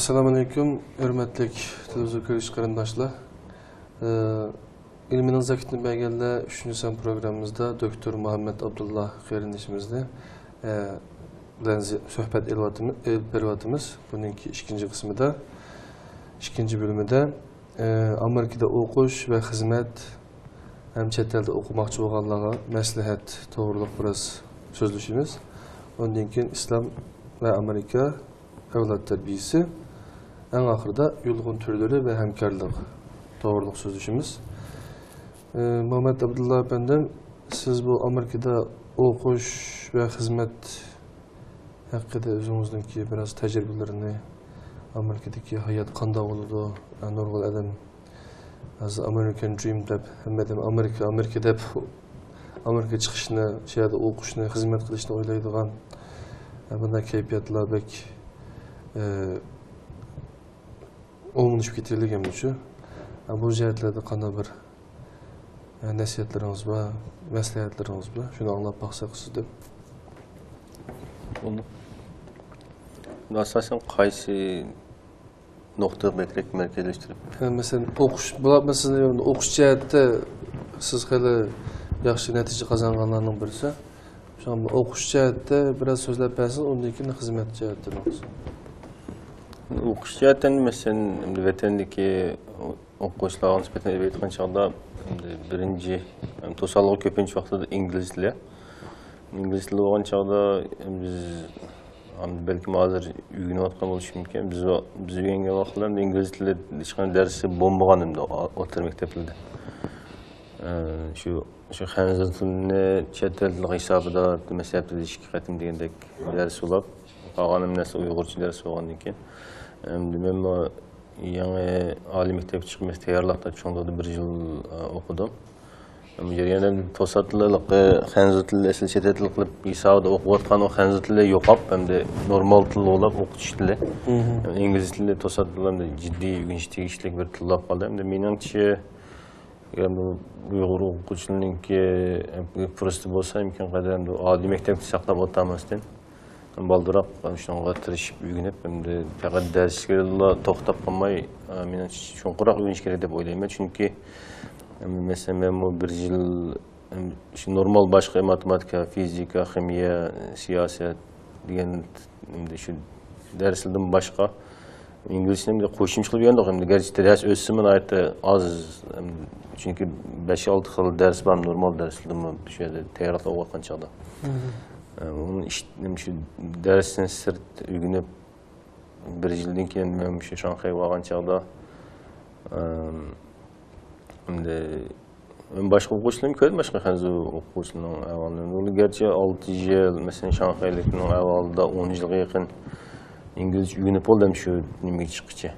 Assalamu alaikum, hürmetlik televizyon görüş karandaşlar. İlminin zakitini belgelde 3. sen programımızda Dr. Muhammed Abdullah kardeşimizle sohbet elvatımız. Bununki ikinci kısmı da, ikinci bölümü de Amerika'da okuş ve hizmet hem chet elde okumakçı olanlara məsləhət doğruluq biraz sözleşimiz. Ondan keyin İslam ve Amerika evlat terbiyesi, en ahırda yulgun türleri ve hemkarlık doğruluk sözleşimiz. Muhammed Abdullah benden siz bu Amerika'da okuş ve hizmet hakkında özünüzdeki biraz tecrübelerini, Amerika'daki hayat kanda oldu, normal adam, az American Dream deb, hem Amerika deb, Amerika çıkışını, şeyde okuşunu, hizmet kılışını oylaydıgan, bundan keyfiyatlar bek olgunlaşıp getirilgen şu. Bu cihetlerde qanday bir nasihatlarınız var, məsləhətləriniz var. Şunu anlap baxsaq sizdə. Bunu asasen qaysı nokta merkezleştirip? Mesela okuş cihette siz hele yaxşı netice kazananlarının birisi. Şu an okuş cihette biraz sözler bəsiz, ondan keyin hizmet cihette olsun. Okuş cihetten mesela vatandaki okuşlarga nisbeten aytgan çağda birinci to'sqinlik ko'pincha vaqtida ingliz tili. İngiliz tili bo'lgan chog'da biz balkim hozir o'rganayotgan bo'lishi mumkin. Biz o'rgangan vaqtlarda ingliz tili hech qanday darsi bo'lmagan endi o'rta maktablarda. Shu xanzur tilini chet el tili hisobida mas'uliyat ishga qatim degandek dars bo'lib, qolganim narsa uyg'urcha dars bo'lgandan keyin men yangi oliy maktabga chiqib tayyorlikda cho'ng'da bir yil o'qidim. Jarayonda to'satlilik xanzur tili asl chet el tili qilib hisobida o'qiyotgan o xanzur tili yo'qolib, hamda normal til bo'lib o'qitish tili. Ingliz tili to'satliqda jiddiy o'rganish tegishli bir til bo'lib qoldi. Hamda meningcha uyg'ur o'quvchilarningki fursati bo'lsa imkon qadar oliy maktabda saqlab o'tamasdan baldırak şunga tirishib o'rganib, endi faqat darsga to'xtab qolmay, men chunqurroq o'rganish kerak deb o'ylayman. Chunki mesela men bu bir yil shu normal boshqa matematika, fizika, ximiya, siyosat degan shu darslardan boshqa inglizchani de qo'shimcha qilib o'rgandik. Endi garchi dars o'simi aytdi oz, chunki 5-6 xil dars bor, normal darslardan shu yerda tayyorlab o'qiyotgan chog'da. Onun şu dersin sırt öğünüp bir yıldan keyin men şu Şanxayga borgan çağda men başqa o'quvchilarni ko'rdim, başqa xanzur o'quvchilarning avvalini. Ular garchi 6 yil, mesela Şanxaylikning avvalida 10 yilga yaqin ingliz o'rganib bo'ldim shu nimaga chiqqicha.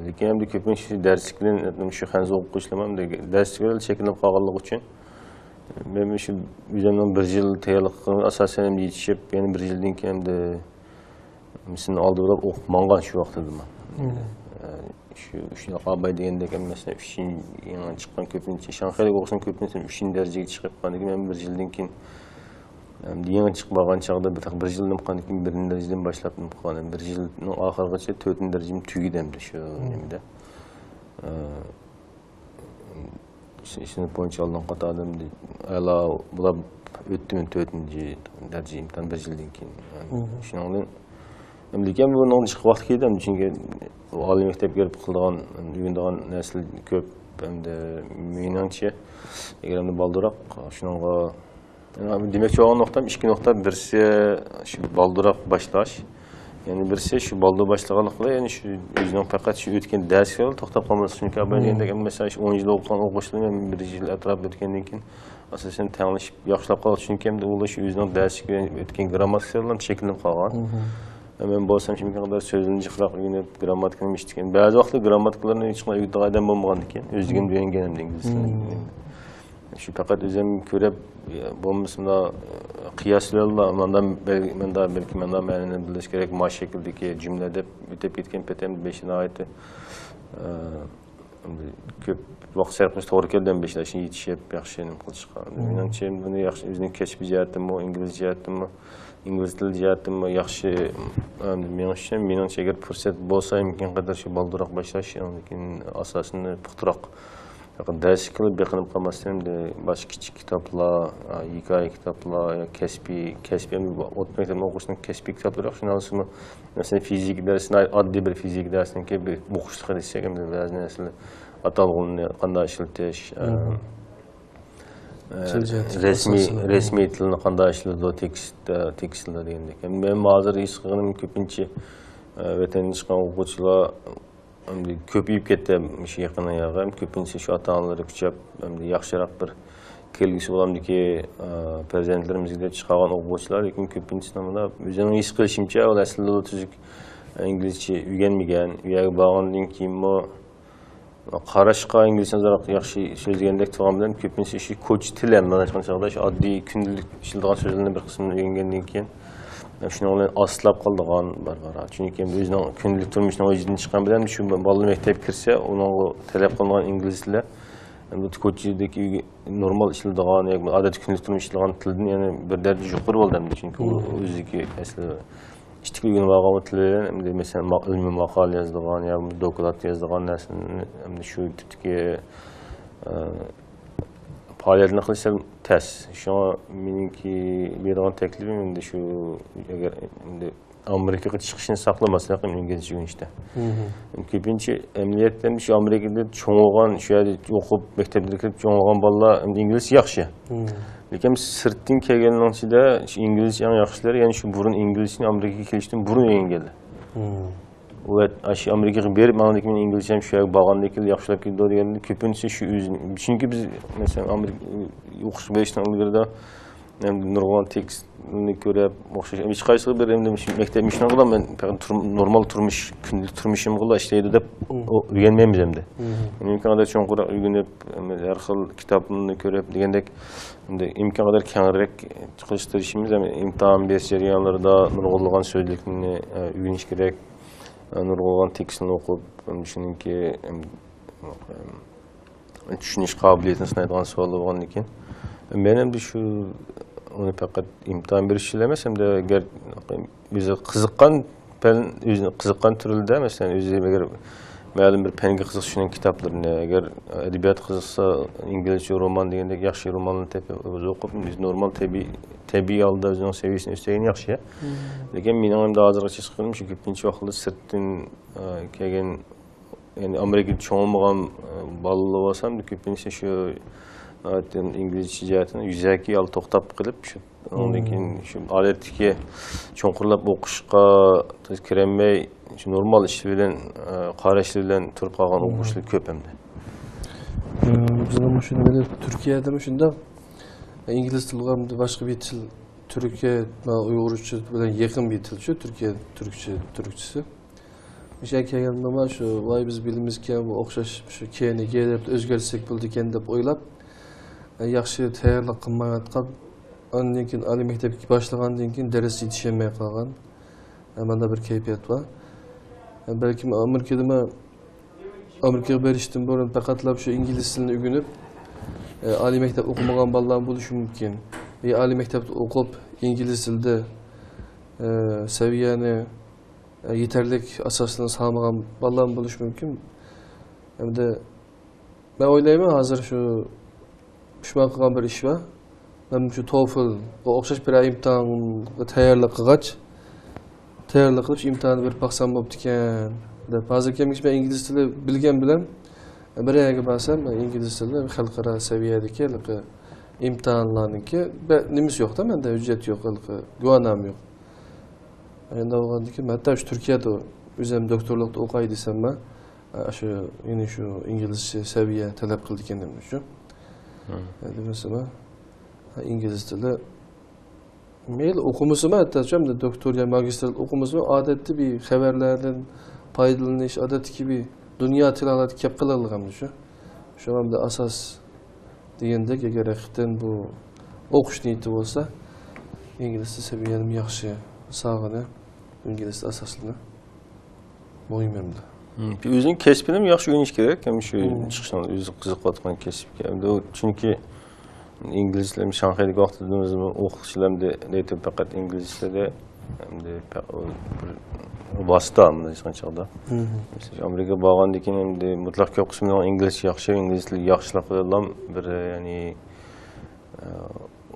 Lekin endi ko'pincha darsliklarni shu xanzur o'quvchilar ham darsliklar chekinib qolganligi uchun ben şu üzerinden bir yıl tayyorlik asasen yetişip yani bir yıldan keyin de mesela aldı da okumangan şu vaqtda şu qabay degandek mesela 3-chi yana chiqqan ko'pincha Şanxayga o'qisan ko'pincha 3-chi darajaga chiqib qolgan. Men bir yildan keyin yana chiqmagan chog'da bir yildan qolgan keyin 1-darajadan boshlab qolgan. Bir yilning oxirigacha 4-darajam tugidim shu nimada. İşini boyunca alınan qatadым ala bular o'tdim 4-chi daraja imtihon bir yildan keyin. Shuningdek lekin bundan chiqib vaqt keldim, chunki oliy maktabga kirib qilgan o'rgangan nasl ko'p. Endi meningcha agar balduroq shunga demakchi bo'lgan nuqtam ikki nuqta. Birisi shu balduroq boshlash, yani birisi şu balda başlığalıkla yani şu yüzden fakat şu ötken ders yolu toxtab qolması çünkü ben degende mesela 10 yil o'qigan o'quvchilar men bir yil atrofida o'tgandan keyin asosan tanishib yaxshilab qoldi, chunki endi ular shu yüzden darsga o'tgan grammatikalardan chekinib qolgan. Men bo'lsam imkon qadar so'zni jiqroq o'rganib grammatikani eshitgan. Ba'zi vaqtda grammatikalarni hech qanday uydagidan bo'lmagan ekan, o'zligim o'rganganim ingliz tilini. Şu fakat özüm körep bombasında kıyaslarla belki menden biliş gerek maaş şekildeki cümlede bitip gitken petem 5'ine ait köp vaqt sarflash to'g'ri kelgan 5-ni yetishib yaxshi qilishgan. Menimcha buni yaxshi o'zining kashf jihatimi, ingliz jihatimi ingliz tili jihatdan yaxshi menimcha meningcha agar fursat bo'lsa imkon qadar shu balduroq boshlash lekin asosini puxtaroq ders qilib beqinib qolmasdan boshqa kichik kitoblar hikoya kitoblar kasbiy o'tgan maktabda o'qishning kasbiy kitoblari shuni masalan fizik darsini oddiy bir fizik darsidan keyin bir o'qishlik desak ham ba'zi narsalar atalg'unni qanday ishlatish resmiy tilni qanday ishlatadi tekstlar degandek men hozir his qilganim ko'pincha vatanga chiqqan o'quvchilar ko'payib ketdi shu yaqin oyog'i ko'pincha shu ota onalar kuchab yaxshiroq bir kelgusi bo'lamdiki farzandlarimizga deb chiqargan o'quvchilar lekin ko'pincha o'zimning his qilishimcha ular aslida tuzuk inglizcha o'rganmagan u yerga borgandan keyinmi qarashqa inglizcharoq yaxshi so'zlagandek turgan bilan ko'pincha shu ko'ch til ham mana shu chog'da shu oddiy kundalik ishlatadigan so'zlarni bir qismini o'rgangandan keyin shuni bilan oslab qoldigan bor chunki o'zining kundalik turmushining o'zidan chiqqan bilan shu bola maktabga kirsa uning talab qilingan ingliz tili ko'chidagi normal ishlatadigan yoki odatiy kundalik turmush ishlatadigan tildan yana bir daraja yuqori bo'ldi chunki u o'ziki aslida ishtiq o'rganib olgan tili masalan ilmiy maqola yozadigan yoki doklad yozadigan narsani shu tipdagi faoliyatni qilishsa tez shunga meniki bergan taklifim endi shu agar endi amerikaga chiqishni saqlamasak ingilizcha o'rganishda ko'pincha amaliyotda shu amerikada cho'ng'igan shu yerda o'qib maktabga kirib cho'ng'igan bolalar inglizcha yaxshi lekin sirtdan kelganning ichida shu inglizcha eng yaxshilari ya'ni shu burun inglizchani amerikaga kelishdan burun o'rganganlar shu amerikaga berib mana men inglizcham shu yerga borgandan keyin yaxshilab ketdi deganda ko'pincha shu o'zini chunki biz masalan amerika o'qish berishdan ilgarida nurg'on tekstni ko'rib o'xshash hech qaysi bir endi maktab ishini qilaman normal turmush kundalik turmushim qilib ishlaydi deb o'rganmaymiz endi imkon qadar cho'nqurroq o'rganib har xil kitobni ko'rib degandek imkon qadar kengroq qilishtirishimiz imtihon berish jarayonlarida nurg'unlagan so'zlikni o'rganish kerak nurg'unlagan tekstni o'qib shuningki tushunish qobiliyatini sinaydigan savol bo'lgandan keyin men endi shu uni faqat imtihon berish emas hamda agar o'zi qiziqqan turida masalan o'zi agar ma'lum bir fanga qiziqishning kitoblarini agar adabiyot qiziqsa inglizcha roman degandek yaxshi romanlarni o'zi o'qib normal tabiiy holda o'zining saviyasini o'stirgan yaxshi lekin mening ham hozirgacha his qilganim shu ko'pincha vaqtda sirtdan kelgan ya'ni amerikada cho'ng'imagan bolalar bo'lsam ko'pincha shu inglizcha jihatini yuzaki olib to'xtab qilib shu undan keyin shu odatdagi cho'nqurlab o'qishga kirolmay shu normal ish bilan qarash bilan turib qolgan o'quvchilar ko'p endi bizning shunda Turkiyada shunda ingliz tili ham boshqa bir til Turkiya va uyg'urcha bilan yaqin bir til shu Turkiya turkchasi o'sha kelganda shu voy biz bilimizga o'xshash shu keyingi kelib o'zgarsak bo'ldi ekan deb o'ylab yaxshi tayyorlik qilmayotgan ondan keyin oliy maktabga boshlagandan keyin dars yetishmay qolgan mana bir kayfiyat bor balkim amerikaga berishdan burun faqatlab shu ingliz tilini o'rganib oliy maktab o'qimagan bolalar bo'lishi mumkin oliy maktabda o'qib ingliz tilida saviyani yetarlik asosini solmagan bolalar bo'lishi mumkin hamda men o'ylayman hozir shu pishman qilgan bir ish bor men shu TOEFL o'xshash bir imtihonga tayyorlik qilib imtihonni berib boqsam bo'pti ekan deb hozirgi men ingliz tili bilgan bilan bir yerga borsam ingliz tili xalqaro saviyadagi imtihonlarniki nimasi yo'qda menda hujjat yo'q guvohnoma yo'q endi bo'lgandan keyin hatto shu Turkiyada o'zim doktorlikda o'qay desam man shu yine shu inglizcha saviya talab qildi ekan shu demasam ingliz tili mayli o'qimasam hatto doktor ya magistrlik o'qimasam odatda bir xabarlardan foydalanish odatdagi bir dunyo tilovati kelib qiladigan shu hamda asos degandek agar haqiqatan bu o'qish niyati bo'lsa ingliz tili saviyanim yaxshi sog'ini ingliz asoslini muhim hamda o'zining kasbini yaxshi o'rganish kerak ham shu chiqishdan o'zi qiziqayotgan kasbga chunki İngiliz tilini Şanxaydagi vaqtidamiz o'qituvchilarni aytib faqat ingliz tilida hamda vosita bunday hech qanchaqda. Mesela Amerika borgandan keyin endi mutlaq ko'p qismi inglizcha yaxshi, ingliz tili yaxshilik bilan bir ya'ni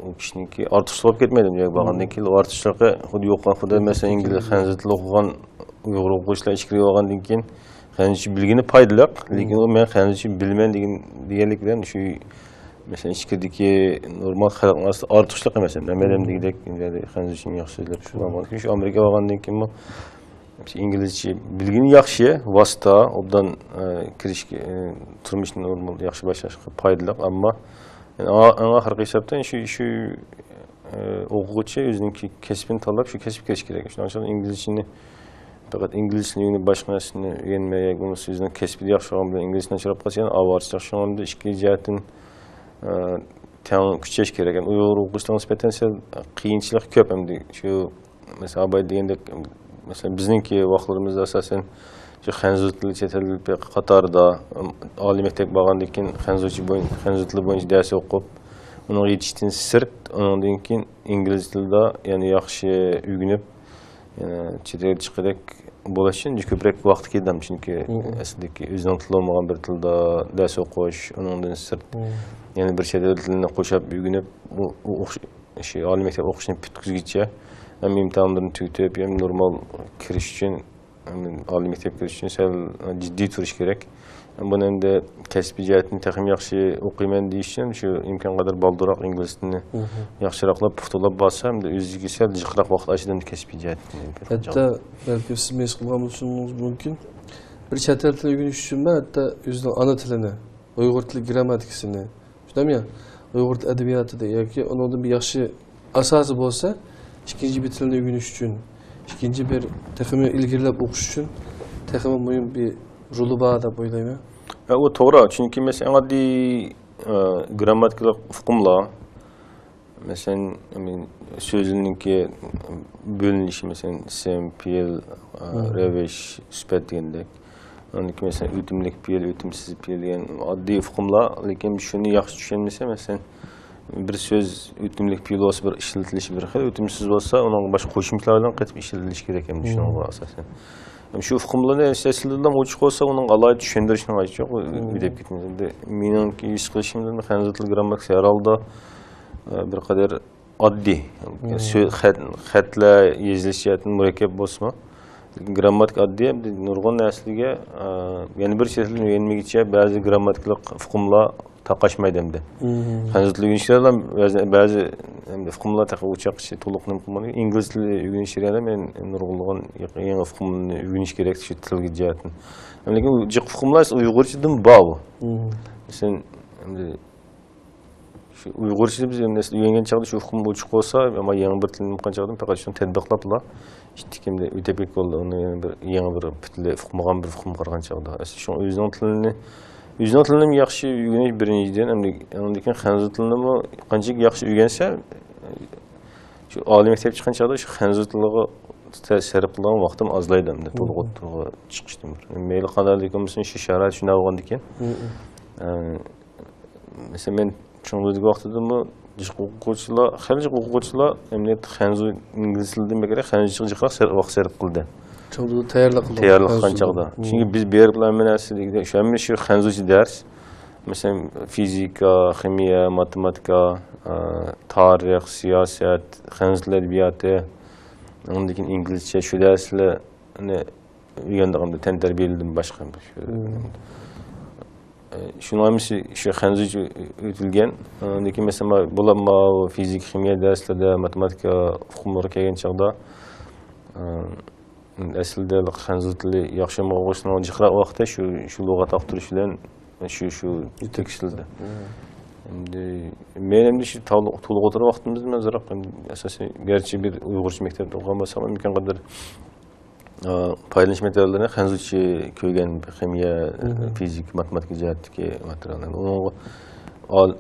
o kishiniki ortiqcha bo'lib ketmaydi bunga borgandan keyin ortiqchiligi xuddi yo'qqa xuddi mesela ingliz xanzur tili o'qigan Uyg'ur o'quvchilar ichkiri olgandan keyin xanzurcha bilgani foydali, lekin u men xanzurcha bilmayman deganlik bilan shu mesela ichkiridagi normal xalq orasida ortiqchilik emas. Nima degandek xanzurcha yaxshi deb shu bo'lgan. Shu Amerika borgandan keyin İngilizce bilgini yaxshi, vosita, obdan kirishga turmushni normal yaxshi boshlashga foydali, ammo eng oxirgi hisobdan shu o'quvchi o'zining kasbini tanlab shu kasbga kirish kerak. Shuning uchun inglizchani faqat ingliz tilini boshqa narsani o'rganmay, uni o'zining kasbida yaxshi bo'lgan bilan ingliz tilini chiqarib qolsa, ovoz yaxshi ikki jihatdan teng kuchayish kerak. Uyg'ur o'qishdan nisbatan qiyinchilik ko'p hamda shu mesela abay degandek mesela bizningki vaqtlarimizda asosan shu xanzur tili chet el qatorida oliy maktab borgandan keyin xanzur tili bo'yicha dars o'qib, uni yetishdan sirt, undan keyin ingliz tilida ya'ni yaxshi o'rganib, yana chet elga chiqadek bo'lish uchun ko'proq vaqt ketadi, chunki aslidagi o'zining tili bo'lmagan bir tilda dars o'qish, undan sirt yana bir chet el tilini qo'shib o'rganib, shu oliy maktab o'qishni bitkizguncha hem imtihanlarını tüketip hem normal kiriş için oliy maktab kirish uchun sal jiddiy turish kerak. Buni endi kasbiy jihatdan taxmin yaxshi o'qiyman deyish uchun shu imkon qadar balduroq ingliz tilini yaxshiraqlab puxtalab bo'lsa, hamda o'ziga sal jiqroq vaqt achidan kasbiy jihatdan. Hatta belki siz mes qilgan bo'lishingiz mumkin. Bir chet el tilini o'rganish uchun hatta o'zining ana tilini, Uyg'ur tili grammatikasini, shundaymi? Uyg'ur tili adabiyotida yoki undan bir yaxshi asosi bo'lsa, ikinci bir tilini öğreniş için, ikinci bir takımı ilgilenip okuş için takımın mühim bir rolü var da boylayma. O doğru. Çünkü mesela adli gramatikal fıkımla mesela sözünün ki bölünüşü mesela sempil, reveş, süpet diyendek. Onunki mesela ütümlük piyel, ütümsüz piyel yani adli fıkımla, lakin şunu yaxşı düşünmese mesela bir söz ötümlük piyel olsa bir işletilişi bir xil, ötümsüz olsa onun başka qo'shimchalar bilan qatib ishlatilishi kerak ekan shuning asosan. Shu hukmlarni esaslidan ochiq olsa uning alohida tushuntirishning hojati yo'q, deb ketmaydi. Meningki his qilishimdan xanzur tili grammatikasi herhalde bir qadar oddiy. Xatlar yozilishi murakkab bo'lsa, grammatik oddiy, nurg'un narsalarga yana bir chet tilini o'rganmaguncha ba'zi grammatikal hukmlar taqashmaydi hamda. Xanzur tili o'rganishlardan ba'zi hukmlar taqashmoqchi to'liq qilmaydi. Ingliz tili o'rganishlarida men nurg'un yangi hukmni o'rganish kerak shu tilga jihatdan. Lekin u jiq hukmlar Uyg'urchadan bor. Sen shu Uyg'urcha biz endi o'rgangan chaqda shu hukm ochiq bo'lsa, ammo yangi bir tilni qanchaqadan faqat shuni tadbiqlablar. Ishtikimda o'tebek bo'ldi. Uni bir yangi bir bitli hukmgan bir hukm qilgan chaqda. Shu o'zining tilini yaxshi o'rganish birinchidan, undan keyin xanzur tilini qanchalik yaxshi o'rgansa, shu oliy maktab chiqqan chaqda shu xanzur tiliga sarf qilgan vaqtim ozlaydi hamda to'liq chiqishdim. Mayli qanday bo'lsin shu sharoit shunday bo'lgandan keyin. Mesela men çoğunluğu vaqtidami o'quvchilar, xarij o'quvchilar emniyat xanzur ingliz tilidan bekara xanzurcha jiqroq vaqt sarf qildi. Çoğunluğu tayyorlik qildi. Tayyorlik qilgan chaqda. Chunki biz berib bilan narsaligida shu xanzurcha dars, mesela fizika, ximiya, matematika, tarix, siyosat, xanzur tili adabiyoti, undan keyin inglizcha shu darslarni o'rganganimda tantarbiyalardan boshqa şunun hamısı şu xanzurcha o'tilgan. Lekin mesela bulanma fizik, ximiya darslarda, matematika hukmlari kelgan chaqda aslida xanzur tili yaxshi o'qishning jiqroq vaqtda shu lug'at aqtirish bilan shu tekstilda. Endi men endi shu to'liq o'tirib vaqtimizda mazroq asosan garchi bir Uyg'urcha maktabda o'qigan bo'lsam, imkon qadar paylaş materiallarını xanzurcha ko'ygan ximiya, fizik, matematika jihatdagi materiallarni.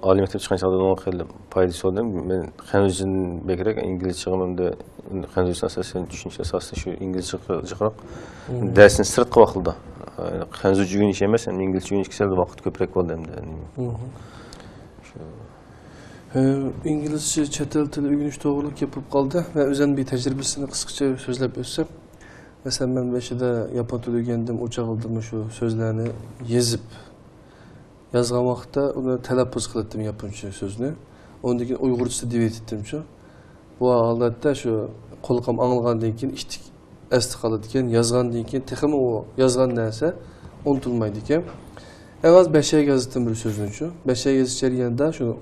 Oliy maktab chiqqan chaqda uni qilib foydasi bo'ldi. Men xanzurchadan bekrak inglizcha qilganda xanzurcha asosan tushunish asosida shu inglizcha jiqroq darsni sirtqi vaqtida xanzurcha o'rganish emas, inglizcha o'rganishga sal vaqt ko'proq bo'ldi hamda. İngilizce chet el tili öğreniş to'g'riliq yapıp kaldı ve özen bir tecrübesini kısaca sözlep ötsem. Mesela ben beşide yapon tili öğrendim, uçak aldım şu sözlerini yazıp yazgan vaqtda uni talaffuz qildim yaponcha so'zni. Ondan keyin uyg'urcha deb etdim şu. Bu holatda şu qo'lqam anglagandan keyin ishtik asti qoladi ekan, yozgandan keyin texmi u yozgan narsa unutilmaydi ekan. Evaz 5'e yazdım bir sözünü şu. 5'e yazish jarayonida şu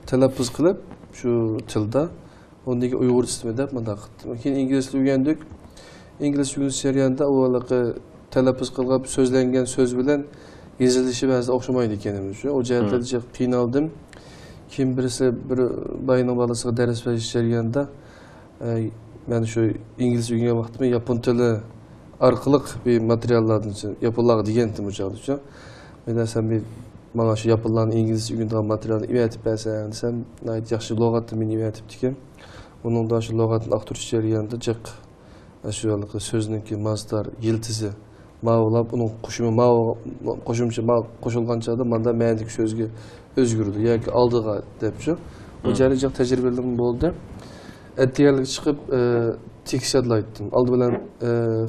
talaffuz qilib shu tilda ondan keyin uyg'urcha deb mundaq qildim. Keyin ingliz tilini o'rgandik. İngiliz öğrenish jarayonida u talaffuz qilgan so'zlangan so'z bilan yazılışı bazı okşamaydı kendimiz şu. O cihetlerce qiynaldım. Kim birisi bir bayının balısına ders veriş jarayonida ben şu İngiliz öğrenген vaqtimda yapon tili arqılıq bir materiallardan yapılağı degendim uçaqda şu. Ben desem bir bana şu yapılan İngiliz öğrendiğim materialni öğretip bersen desem nayt yaxşı lügatni meni öğretip diken. Onun da şu lügatni aktirish jarayonida jiq şu sözninki mazdar yiltizi mağlab onun qo'shimcha qo'shilgancha da manda ma'nik so'zga o'zgardi yoki oldiga debchi. Bu jarayonda tajribalarim bo'ldi. Tayyorlik chiqib tekst yodlaydim. Oldi bilan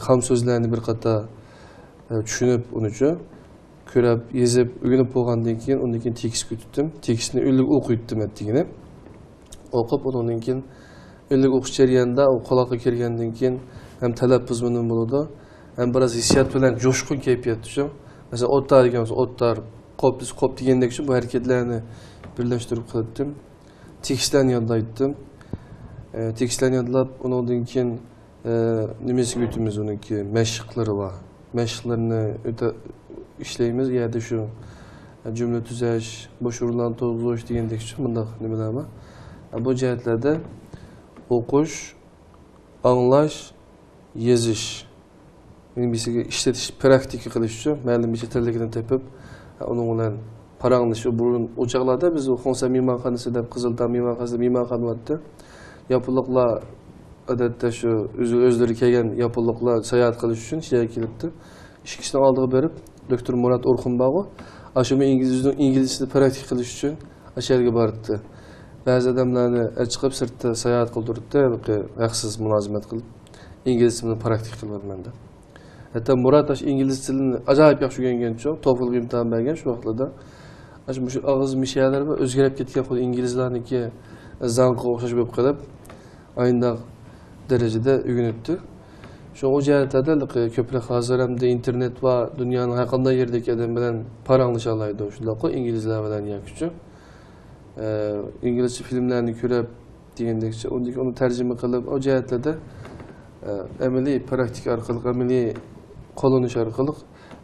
ham so'zlarni bir qator tushunib unichi ko'rib, yezib, o'rganib bo'lgandan keyin undan keyin tekst ko'tdim. Tekstni o'ylab o'qiydim atdigini. O'qib undan keyin o'ylab o'qish jarayonida u quloqqa kirgandan keyin ham talaffuz bilan bo'ladi. Hem biraz hissiyat bilen coşkun keyfiyet düşün. Mesela otlar diyoruz, otlar, kop diyendeki şu bu hareketlerini birleştirip kıldım. Tekstlerini yadlaydım. Tekstlerini yadlayıp onun için nimesi gütümüz onun ki meşıkları var. Meşıklarını öte işleyimiz yerde şu cümle tüzeş, boş urulan tozuş diyendeki şu bunda nimeler var. Bu cihetlerde okuş, anlaş, yazış. Benim bir işletiş, praktiki kılış şu. Məlim bir çetellikini tepip, onun olan paranlışı burun uçaklarda biz o Xonsa Mimarxanası da Kızıldağ Mimarxanası Mimarxan vardı. Yapılıkla adette şu özleri kelgen yapılıkla seyahat kılış için şeye kilipti. İşkisini aldığı berip, Dr. Murat Orkunbağı aşımı İngilizce'de praktik kılış için aşağıya barıttı. Bazı adamlarını çıkıp sırtta seyahat kıldırdı, haksız mülazimet kılıp İngilizce'de praktik kılmadı bende. Hatta Murat İngiliz tilini acayip yaxşı öğrengen çok. TOEFL imtihan bergen şu vaqtlarda. Şu ağız mişeler var, özgürlüp ketken xuddi İngilizlarniki zanqqa o'xshash bo'lib qolib, ayndaq darajada o'rganibdi. Şu o jihatlarda ko'proq hozir hamda internet va dunyoning har qanday yerdagi odam bilan paranglashha oladi shundoq inglizlar bilan yoki inglizcha filmlarni ko'rib degandekcha uni tarjima qilib o jihatlarda amaliy praktik orqali amaliy qo'llanish orqali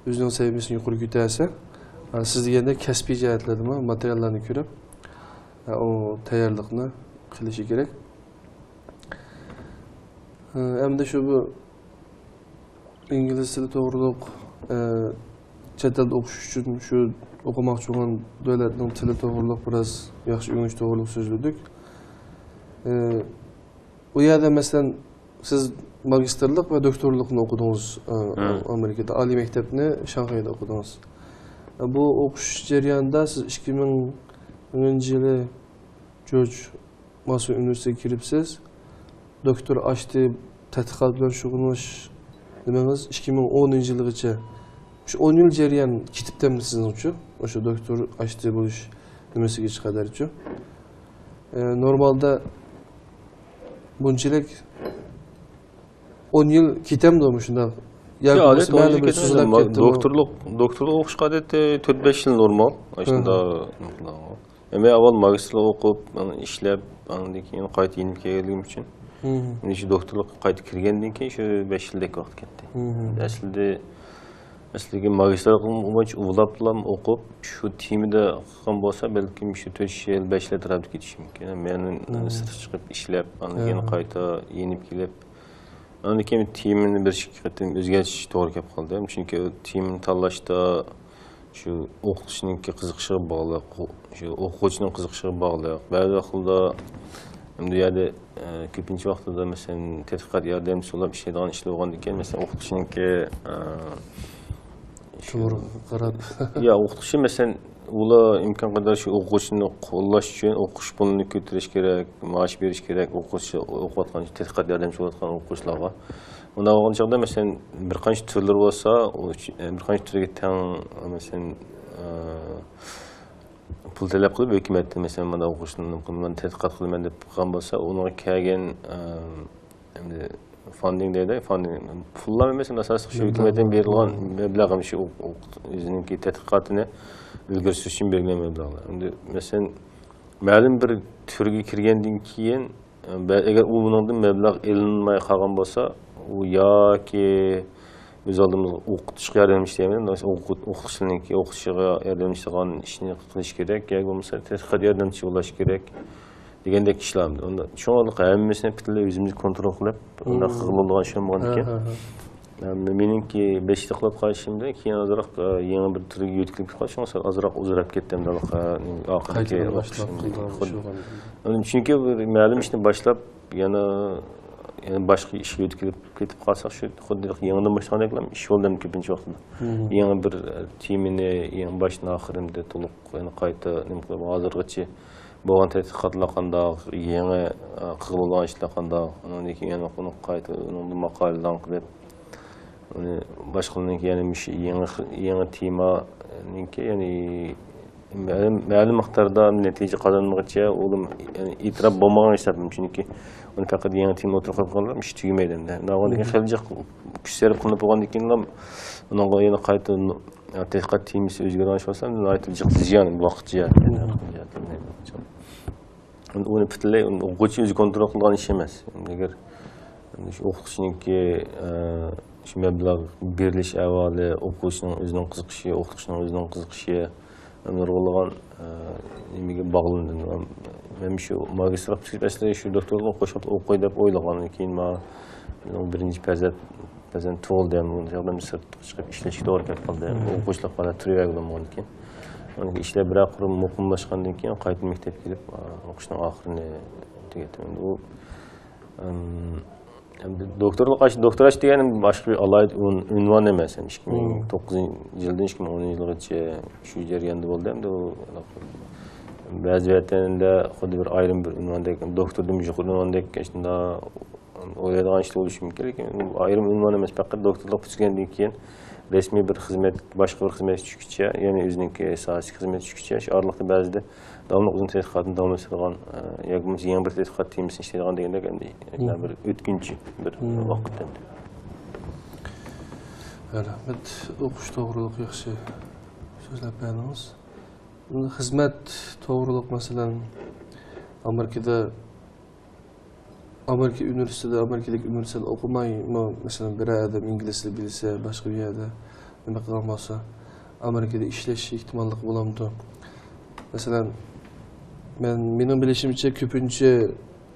o'zining saviyasini yuqori ko'tarsa siz deganda kasbiy jihatlarda materiallarni ko'rib o tayyorlikni qilishi kerak. Hamda shu bu ingliz tili to'g'riliq chet elda o'qish uchun shu o'qimoqchi bo'lgan davlatning tili to'g'riliq biroz yaxshi o'rganish to'g'riliq so'zladik. U yerda masalan siz magistrlik ve doktorlukni okudunuz Amerika'da. Ali mektebini Şanghay'da okudunuz. Bu okuş jarayonida siz 2010 yılı George Mason Üniversitesi'ne kiripsiz. Doktor açtı, tədqiqat bilan şug'ullanish nimeniz 2010 yılgacha. Şu 10 yıl jarayon ketibdimi sizin uchun? O'sha doktor açtı bo'lish nimasiga chiqadarchi. Normalda bunchalik 10 yıl kitem doğmuş şunda. Ya adet 10 yıl kitem. Doktorluk okuşka adet 4-5 yıl normal. Aslında ama avval magistrlik okup, işlep, andan keyin qayta yenip kelganligim için. Şu doktorluk qayta kirgenden keyin şu 5 yildek vaqt ketdi. Aslida magistrlik bo'yicha ulablam o'qib, shu timida qilgan bo'lsa, balkim shu 4 yil, 5 yil tarafga ketishi mumkin. Men sirtga chiqib ishlab, andan keyin qayta yenib kelib Andan keyin timini bir shirkatdan o'zgartish to'g'ri kelib qoldi. Chunki timni tanlashda shu o'qitishninki qiziqishiga bog'liq, shu o'quvchining qiziqishiga bog'liq. Ba'zi vaqtlarda bu yerda ko'pincha vaqtida masalan tadqiqot yordamchisi bo'lib ishlaydigan ishlar bo'lgandan keyin masalan o'qitishninki To'g'ri qarab. Ya o'qituvchi masalan ular imkon qadar shu o'quvchini qo'llash uchun o'qish pulini ko'tarish kerak, maosh berish kerak, o'quvchi o'qiyotgan, tadqiqot yordamchi bo'layotgan o'quvchilarga. Unda bo'lgan chog'da masalan bir qancha turlar bo'lsa, bir qancha turga teng masalan pul talab qilib hukumatdan masalan mana o'qishni mana tadqiqot qilaman deb qilgan bo'lsa, unga kelgan endi funding deydi, funding pullar masalan asosiy shu hukumatdan berilgan mablag' shu o'zining tadqiqotini ilgari surish uchun berilgan mablag'lar. Endi masalan ma'lum bir turga kirgandan keyin agar u bundan mablag' ilinmay qolgan bo'lsa, u yoki biz oldimizga o'qitishga yordamchi deyman, o'qituvchininki o'qitishga yordamchi qilgan ishni qilish kerak, yoki bo'lmasa tadqiqot yordamchi bo'lish kerak degandek ishlardi. Unda shuningdek hammasini bitta o'zimiz kontrol qilib, unda qiladigan ishim bor ekan. Meningki 5 yil qilib qolishimda keyin ozroq yangi bir turga yo'tkilib qolishim, ozroq uzrab ketdim oxirgi chunki ma'lum ishni boshlab yana boshqa ishga yo'tkilib ketib qolsak, shu xuddi yangidan boshlagandek ish yo'ldan ko'pincha vaqtida. Yangi bir timini yangi boshdan oxirimda to'liq yana qayta nima qilib hozirgacha bo'lgan tadqiqotlar qandoq, yangi qilgan ishlar qandoq, undan keyin yana uni qayta uni maqolalar qilib boshqalarning yangi temaninki ya'ni ma'lum miqdorda natija qozonmoqcha o'lim e'tirof bo'lmagan hisobim, chunki uni faqat yangi tema o'tirib qolib ish tugamaydi endi. Navoqdagi xilji kuch sarf qilinib bo'lgandan keyin ham unga yana qayta tadqiqot temasi o'zgargan bo'lsa, aytib ziyon vaqt jihat. Uni butunlay o'quvchi o'zi kontrol qilgan ish emas. Agar shu o'qituvchiniki shu mablag' berilish avvali o'quvchining o'zining qiziqishi, o'qituvchining o'zining qiziqishi nurg'ulg'an nimaga bog'lanadi. Men shu magistrat tuzilishida shu doktorlik qo'shib o'qiy deb o'ylagandan keyin men birinchi farzand tug'ildi ham, uni yordam sirtga chiqib ishlashga to'g'ri kelib qoldi. O'qishlar qala turyagandan keyin uni ishlar bir oxir muqimlashgandan keyin qayta maktabga kelib o'qishning oxirini tugatdim. U doktorash deganim boshqa bir alohida unvon emas. 2009-yildan 2010-yilgacha shu jarayonda bo'ldi. Endi ba'zi vatanda xuddi bir ayrim bir unvondek doktordan yuqori unvondek shunda o'ylaydigan ishlar bo'lishi mumkin, lekin ayrim unvon emas, faqat doktorlik bitirgandan keyin resmiy bir xizmat, boshqa bir xizmat tushguncha, ya'ni o'ziniki asosiy xizmat tushguncha shu oraliqda ba'zida davomli uzun tadqiqotni davom ettirgan yoki bo'lmasa yangi bir tadqiqot temasini ishlaydigan degandek endi bir o'tkinchi bir vaqt endi. Rahmat, o'qish to'g'riliq yaxshi so'zlab berdingiz. Xizmat to'g'riliq masalan Amerika Amerikalik universitetda o'qimay, masalan bir adam ingliz tilini bilsa, boshqa bir yerda nima qilgan bo'lsa, Amerikada ishlash ehtimollik bo'lamdi. Masalan, mening bilishimcha ko'pincha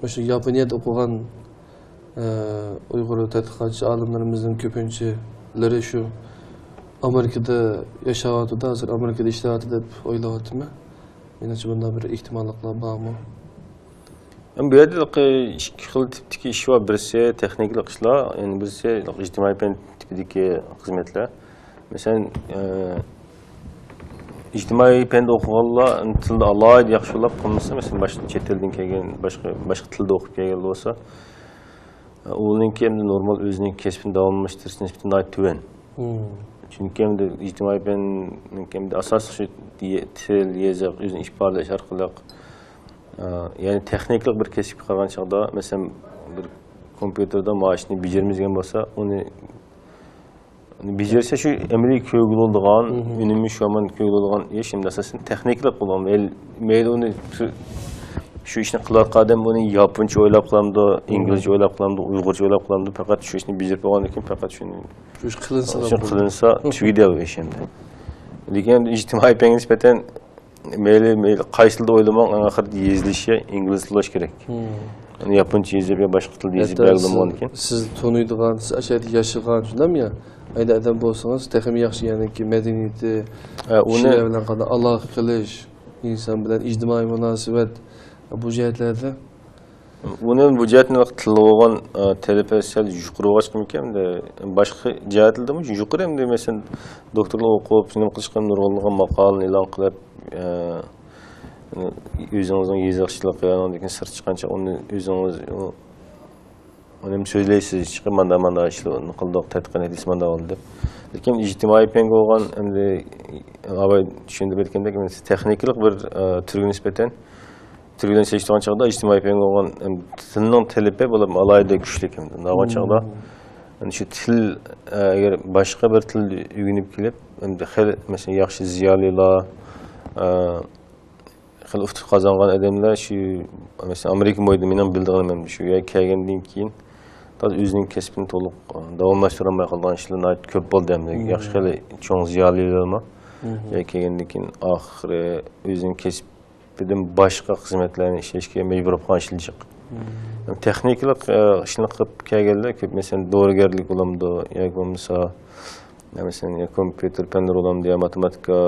o'sha Yaponiyada o'qigan Uyg'ur tadqiqotchi olimlarimizning ko'pinchilari shu Amerikada yashayotdi, hozir Amerikada ishlayapti deb o'ylayaptimi? Menimcha bunday bir ehtimolliklar bormi? Bu yerda ikki xil tipdagi ish bor. Birisi texnik ishlar, yani birisi ijtimoiy fan tipidagi xizmatlar. Masalan, ijtimoiy fanda o'qiganlar tilni alohida yaxshilab qilmasa, masalan, boshqa chet eldan kelgan, boshqa tilda o'qib kelgan bo'lsa, ularning endi normal o'zining kasbini davomlashtirish nisbati tuvan. Chunki endi ijtimoiy fan asosiy shu til, yoziq, o'zini ifodalash orqali ya'ni texniklik bir kasbga qilgan chog'da, masalan, bir kompyuterda mashina bejarmagan bo'lsa, uni bejarsa shu amaliy ko'gildigan, unumli shoman ko'gildigan ish, endi asosan texniklik bo'lgan. Mayli uni shu ishni qilayotgan odam uni yaponcha o'ylab qilamdi, inglizcha o'ylab qilamdi, uyg'urcha o'ylab qilamdi, faqat shu ishni bejarib olgandan keyin faqat shuni qilinsa tugaydi bu ish endi. Lekin ijtimoiy fanga nisbatan mayli qaysi tilda o'ylamoq, oxirida yezilishi ingliz bo'lishi kerak. Yaponcha yezib yo boshqa tilda yezib bo'lmagan ekan. Siz taniydigan, siz ashaddiy yashagan shundami ya? Ayda adam bo'lsangiz, texim yaxshi, ya'niki madaniyati, uni bilan qanday aloqa qilish, inson bilan ijtimoiy munosabat bu jihatlarda Bunun bu jihatni tili bo'lgan talaba sal yuqori bo'lgan ekan, boshqa jihatildimi yuqori ham demasan, doktorlar o'qib, nima qilishgan nurg'unlig'an maqolani e'lon qilib, o'zingizning yezishchilik yo'nalidan sir chiqqancha uni o'zingiz uni so'zlaysiz, chiqib manda ishlarni qildik, tadqiqot etdik, manda oldi. Lekin ijtimoiy peng bo'lgan endi avval tushunib aytgandek, texnik bir turga nisbatan Türk'den seçtiğin çağda ictimai peng olan tilning tilipi bo'lib alayda kuchli ekan. Navon çağda shu til agar boshqa bir til o'rganib kelib, endi xil mesela yaxshi ziyolilar, xil ufti qozongan odamlar shu mesela Amerika mo'yida mening bildig'im shu kelgandan keyin o'zining kasbini to'liq davomlashtirmay qolgan ishlar ko'p bo'ldi hamda yaxshi xil cho'ng ziyolilarmi kelgandan keyin oxiri o'zining kasb birden başka hizmetlerini işleşkiye mecbur yapışılacak. Texniklik işini qilib kelganlar ko'p, mesela doğrugerlik olamdı, yoki bo'lmasa mesela kompüter fanlar olamdı, ya matematika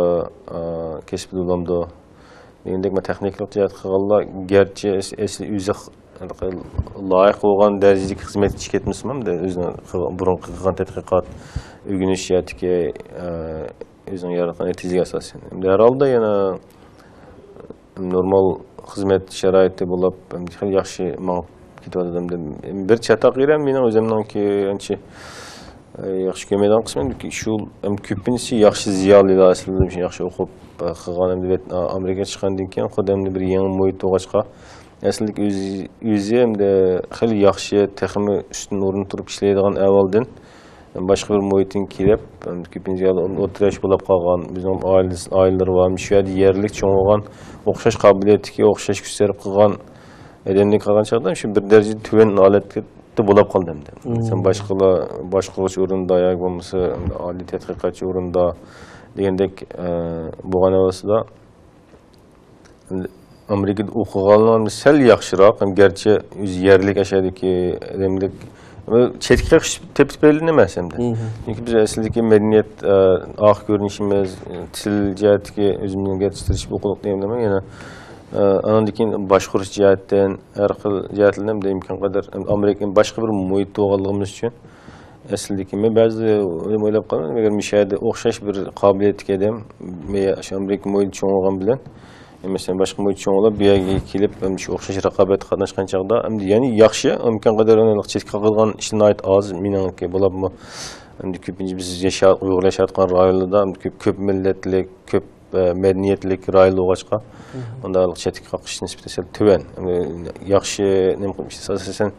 kesbi olamdı. Degandek texniklik jihat qilganlar gerçi asli o'zi loyiq bo'lgan darajadagi xizmat ish ketmasam da o'zini burun qilgan tadqiqot o'rganish jihatiga o'zining yaratgan natijaga asosan. Har holda yana normal xizmat sharoiti bo'lib, ham yaxshi ma'lum ketadi deb. Bir chataq yeram mening o'zimninki ancha yaxshi ko'maydigan qismi shu ko'pincha yaxshi ziyolilar aslida yaxshi o'qib qilgan deb Amerikaga chiqqandan keyin xudamni bir yangi muhit tug'ashqa aslida o'zi hamda xil yaxshi texnik ustun o'rin turib ishlaydigan avvaldan boshqa bir muhitdan kelib, ko'pincha o'tirash bo'lib qolgan, bizning oilalar var, shu yerda yerlik cho'ng bo'lgan, o'xshash qobiliyatga o'xshash kuchlar qilgan odamning qolgan chog'da shu bir darajada tuvan holatda bo'lib qoldim. Sen boshqacha o'rinda yoki bo'lmasa oliy tadqiqotchi o'rinda degandek bo'lgan avasida Amerikada o'qiganlar sal yaxshiroq, garchi o'zi yerlik ashadiki odamlik chetga tepib berildi emas endi. Chunki biz aslidagi madaniyat oq ko'rinishimiz, til jihatiga o'zimni yetishtirish huquqli deyman, yana andan keyin boshqarish jihatdan, har xil jihatlardan ham imkon qadar Amerikaning boshqa bir muhit bo'lganligimiz uchun aslidagi men ba'zi o'ylab qolaman, agar mishada o'xshash bir qobiliyatga odam, shu Amerika muhiti cho'ng bo'lgan bilan mesela boshqa muhit cho'nglar bu yerga kelib, shu o'xshash raqobat qatnashgan chog'da, ya'ni yaxshi, imkon qadar uni chetga qilgan ishlar oz, meningki bo'libmi? Endi ko'pincha biz Uyg'ur yashayotgan rayonlarda ko'p millatlik, ko'p madaniyatlik rayon bo'lg'achqa, unda chetga qoqish nisbatan tuvan. Yaxshi nima qilib asosan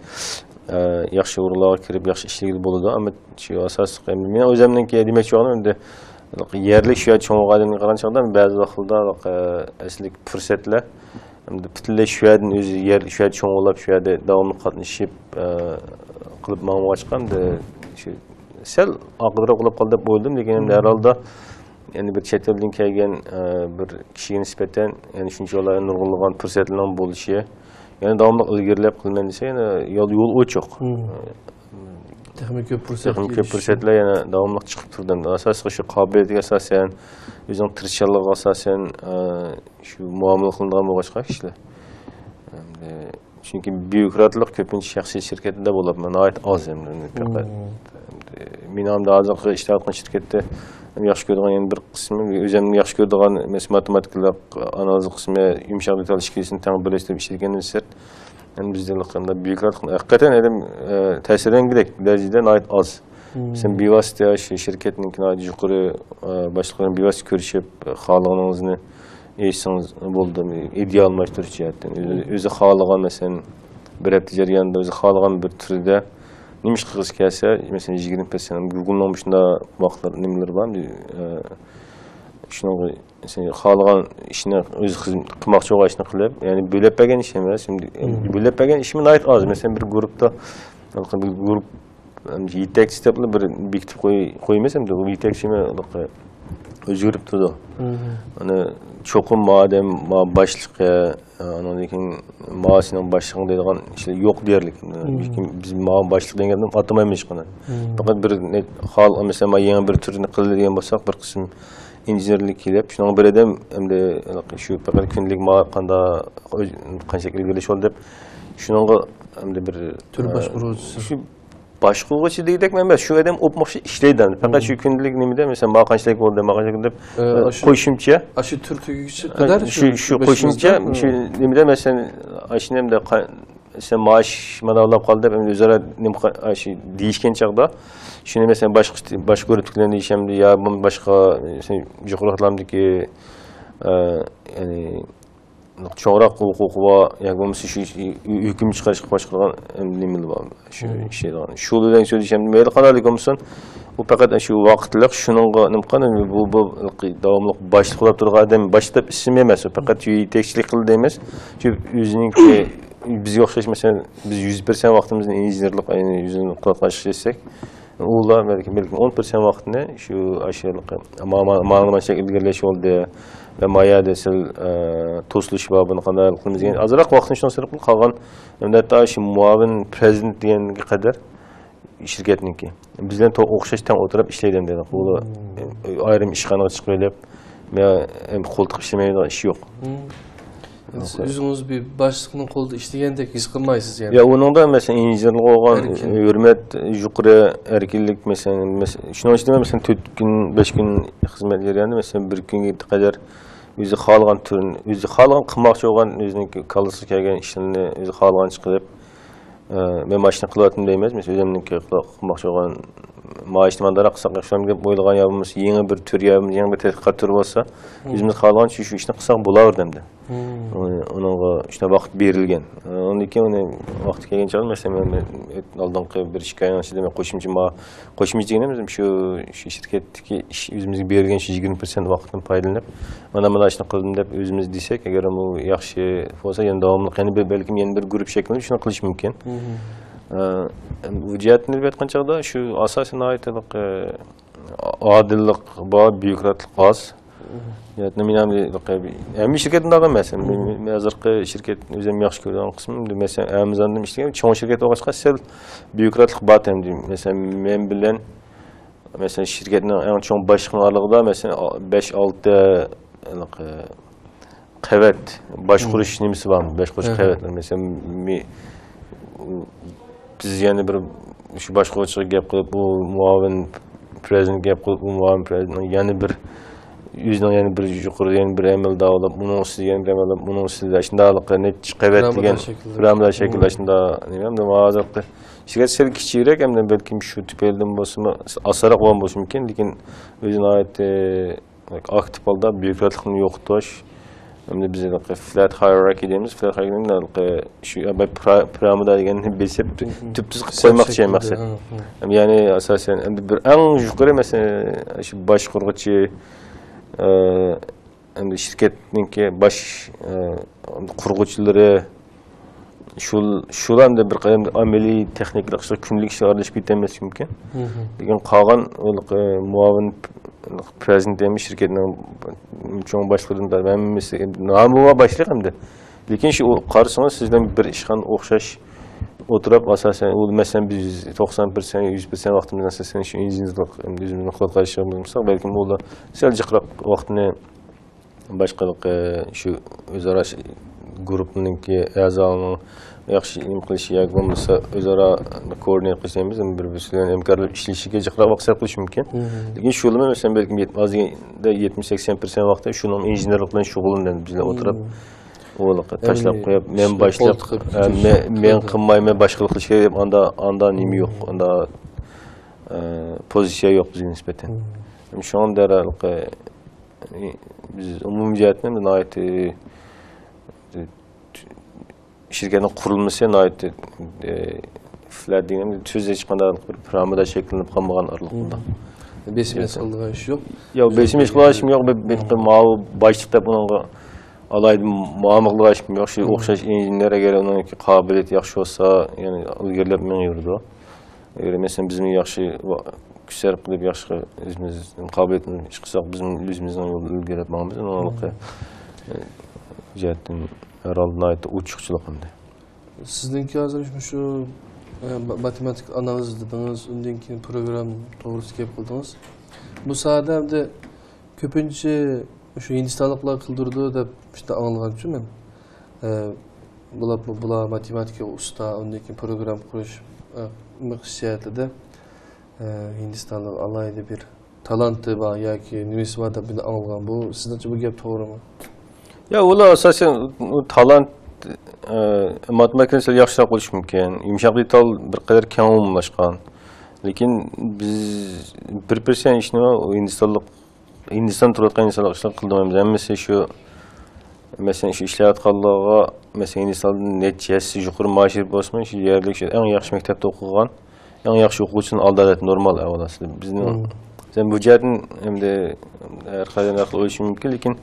yaxshi o'rinlarga kirib, yaxshi ishlaydigan bo'ladi, ammo shu asosiy men o'zimningki demoqchi bo'lganim endi yerlik shu cho'ng odamga qaragan chog'da ba'zi vaqtlarda aslik fursatlar butunlay shu yerdan o'zi yer shu yerda cho'ng'ilab, shu yerda davomli qatnashib qilib ma'lumotchiqam shu sal og'irroq bo'lib qoldi deb o'yladim, lekin endi har holda endi bir chet eldan kelgan bir kishiga nisbatan ya'ni shunchalar nurg'unlagan fursatlarning bo'lishi, ya'ni davomli ilgarilab qilmayman desa, yana yo'l ochiq. Texnik fursatlar yana davomli chiqib turdi. Asosiy shu qobiliyatga asosan, o'zining tirishchiligiga asosan shu muomala qilinadigan bo'lgan kishilar. Chunki byurokratlik ko'pincha shaxsiy shirkatda bo'lib, nihoyat oz endi. Men ham hozirgi ishlayotgan shirkatda yaxshi ko'radigan yana bir qismi, o'zimning yaxshi ko'radigan matematikalar analiz qismi, yumshoq detal ishkisini tang birlashtirib ishlagandan sir bizde laqamda byurokrat hakikaten edim ta'sirlangidek darajada nihoyat oz. Sen bevosita shirkatning yuqori boshliqlari bevosita ko'rishib, xohlaganligingizni eshitsangiz bo'ldi. Ideal almashtirish jihatdan o'zi xohlagan masalan bir hafta jarayonida o'zi xohlagan bir turda nima ish qilgisi kelsa, masalan 20% Google'ning shunda vaqtlar nimalar bor. Shuni sen xohlagan ishni o'zi qilmoqchi bo'lgan ishni qilib, ya'ni bo'lib bergan ish emas. Bo'lib bergan ishim nihoyat oz. Masalan bir guruhda bir guruh yetakchi deb bir bekitib qo'ymas endi, u yetakchimi o'zgarib turdi. Ana cho'qim odam boshliqqa, undan keyin maosining boshlig'i deydigan ishlar yo'q deyarlik. Biz boshliq degan atamaymiz qana. Faqat bir hol masalan yangi bir turni qiladigan bo'lsak, bir qism injenerlik kelib, shuning bir odam endi shu faqat kunlik qancha ilgarilash oldi deb Şununla hem de bir tür başkurucusu. Şu başkurucu deydek men şu adam opmoqchi işleydi. Fakat şu gündelik nimede mesela maqanchalik oldu, maqanchalik deb qo'shimcha. Aşı Türk tügücü kadar Şu qo'shimcha şu nimede mesela aşinem de sen maaş manavlab qoldi deb o'zaro shu deyishgan chaqda shuni mesela boshqa o'rgatuvchilarni deyishamdi yo boshqa juquraqlamdiki ya'ni cho'ngroq huquq va yoki bo'lmasa shu hukm chiqarishga boshqargan nimalar bor shu ishlar shulardan so'zlashamdi mayli qanday bo'lsin u faqat shu vaqtliq shuningga nima qilgan bu davomli boshliq bo'lib turgan odam boshlab ism emas faqat yetakchilik qildi emas shu o'zining bizga o'xshash masalan biz 100% vaqtimizni injenerlik yuzini qilib ular balki 10% vaqtini shu ashyolar ma'lumotlar ilgirlash oldi ve maya desil to'silish va buni qanday qilamiz degan ozroq vaqtni shunga sarf qilib qolgan hatta shu muavin prezident deganiga qadar shirkatniki bizdan o'xshash tan o'tirib ishlaydi dedi ular ayrim ishxonaga chiqib kelib men qo'ltiq ishlamaydigan ish yo'q. O'zingiz bir boshliqning qo'lida ishlagandek his qilmaysiz yani. Ya uningda mesela injenerlik olgan hurmat yuqori erkinlik mesela shuning uchun mesela 4 kun 5 kun xizmat jarayonida mesela bir kunga qadar o'zi xohlagan turini o'zi xohlagan qilmoqchi bo'lgan o'zining kallasida kelgan ishini o'zi xohlagan qilib men mashina qilyaptim deymiz mesela o'zimniki qilmoqchi bo'lgan maaşni mandaroq qilsak yaxshiroq deb o'ylagan yo bo'lmasa yangi bir tur yo yangi bir tadqiqot turi bo'lsa o'zimiz xohlagan shu ishni qilsak bo'laverdi. Onunla işte vaqt berilgan. Ondan keyin uni vaqti kelgan chog'da mesela men oldingi bir shikoyat ichida men qo'shimcha deganimiz shu shirkatdagi o'zimizga berilgan shu 20% vaqtdan foydalanib mana ishni qildim deb o'zimiz desak, agar u yaxshi bo'lsa, yana davomli qani balkim yana bir guruh shaklida shuni qilish mumkin. Bu jihatni aytgan chog'da shu asosan aytadiq odillik bor, byurokratlik oz. Yani hem şirketin daha mesela, hazırki şirket özüm yaxşı görülen kısmı mesela Amazon'da işleyen çoğun şirket olacak sel bürokratlık batem diyeyim. Mesela men bilen mesela şirketin en çoğun başkanlığı da mesela 5-6 qavat başkuruş nimesi var mı? Başkuruş qavatlar mesela biz yani bir şu başkurucu gap qilib bu muavin prezident gap qilib bu muavin prezident yani bir yüzden yani bir yukarı yani bir emel daha olup bunun üstü yani bir emel olup bunun üstü de şimdi alıp net kıyvet diyen piramida şekilde şimdi neyim de mağazakta şirket sel küçüğürek hem de belki şu tip elden basımı asarak olan basım mümkün lakin özüne ait aktif alda bürokratlıkın yoktu hem de bize flat hierarchy dediğimiz flat hierarchy şu piramida diyen besip tüptüz koymak için maksat yani asasen bir en yukarı mesela şu başkurucu hem de şirketninki baş kurguçları şulan da bir kadar ameli tekniklik işte günlük işler aralashib ketemesi mümkün. Lekin qolgan muavin prezident demiş şirketning çoğun başlarında ben mesela namuva başlayaq hamda. Lekin şu qarsangiz sizden bir ishxon o'xshash o'tirib asosan u masalan biz 90% 100% vaqtimizni asosan shu injenerlik o'zimizni qo'lqashimiz bo'lsa balkim u sal jiqroq vaqtni boshqalık shu o'zaro guruhninki a'zoning yaxshi nima qilishi yoki bo'lmasa o'zaro koordinat qilsangiz bir-birisidan hamkorlik ishlashiga jiqroq vaqt sarf qilish mumkin. Lekin shu masalan balkim 70-80% vaqtda shuni injenerlik bilan shug'ullanadi bizlar o'tirib tashlab qo'yib men boshliq men qilmayman boshqalik qilish kerak deb anda nima yo'q anda pozitsiya yo'q bizga nisbatan shunda biz umumiy jihatdan nihoyat shirkatning qurilmasi nihoyat flat degan so'z hech qanday bir piramida shakllanib qolmagan araliqda besim qilgan ish yo'q yo'q besim qilgan ish yo'q boshliq deb bunga alaydı muamıqlığa işim yok. Şu o'xshash injenerga göre onun kabiliyeti yaxshi olsa, yani ilgirlep men yurdu. Eğer mesela bizim yaxshi küser qilib yaxshi o'zimizning qobiliyatini ish qilsak, bizim o'zimizning yo'lda ilgirlep mangimiz, o'nliqqa jihatdan herhalde aytdi uçuqchilik hamda. Sizningki hozir shu matematik analiz dediniz, undan keyin program to'g'risida gap qildingiz. Bu sohada hamda ko'pincha şu Hindistonliklar qildirdi deb işte anlagan uchun men bular matematika usta, ondan keyin program qurish maqsadida Hindistonda alayda bir talanti bor yoki nimasi bor deb buni olgan. Bu sizningcha bu gap to'g'rimi? Ya ular asosan talant matematikani yaxshiroq bo'lishi mumkin. Yumshoq detal bir qadar keng umumlashgan. Lekin biz 1% ishni Hindiston turayotgan insonlar ishlar qilmaymiz. Hammasi shu masalan shu ishlayotganlarga masalan Hindistonda nechasi yuqori maosh bo'lsin, shu yerlik shu eng yaxshi maktabda o'qigan, eng yaxshi o'quvchini aldalat normal avvalasi. Bizning sen bu jihatdan endi har qanday narsa bo'lishi mumkin, lekin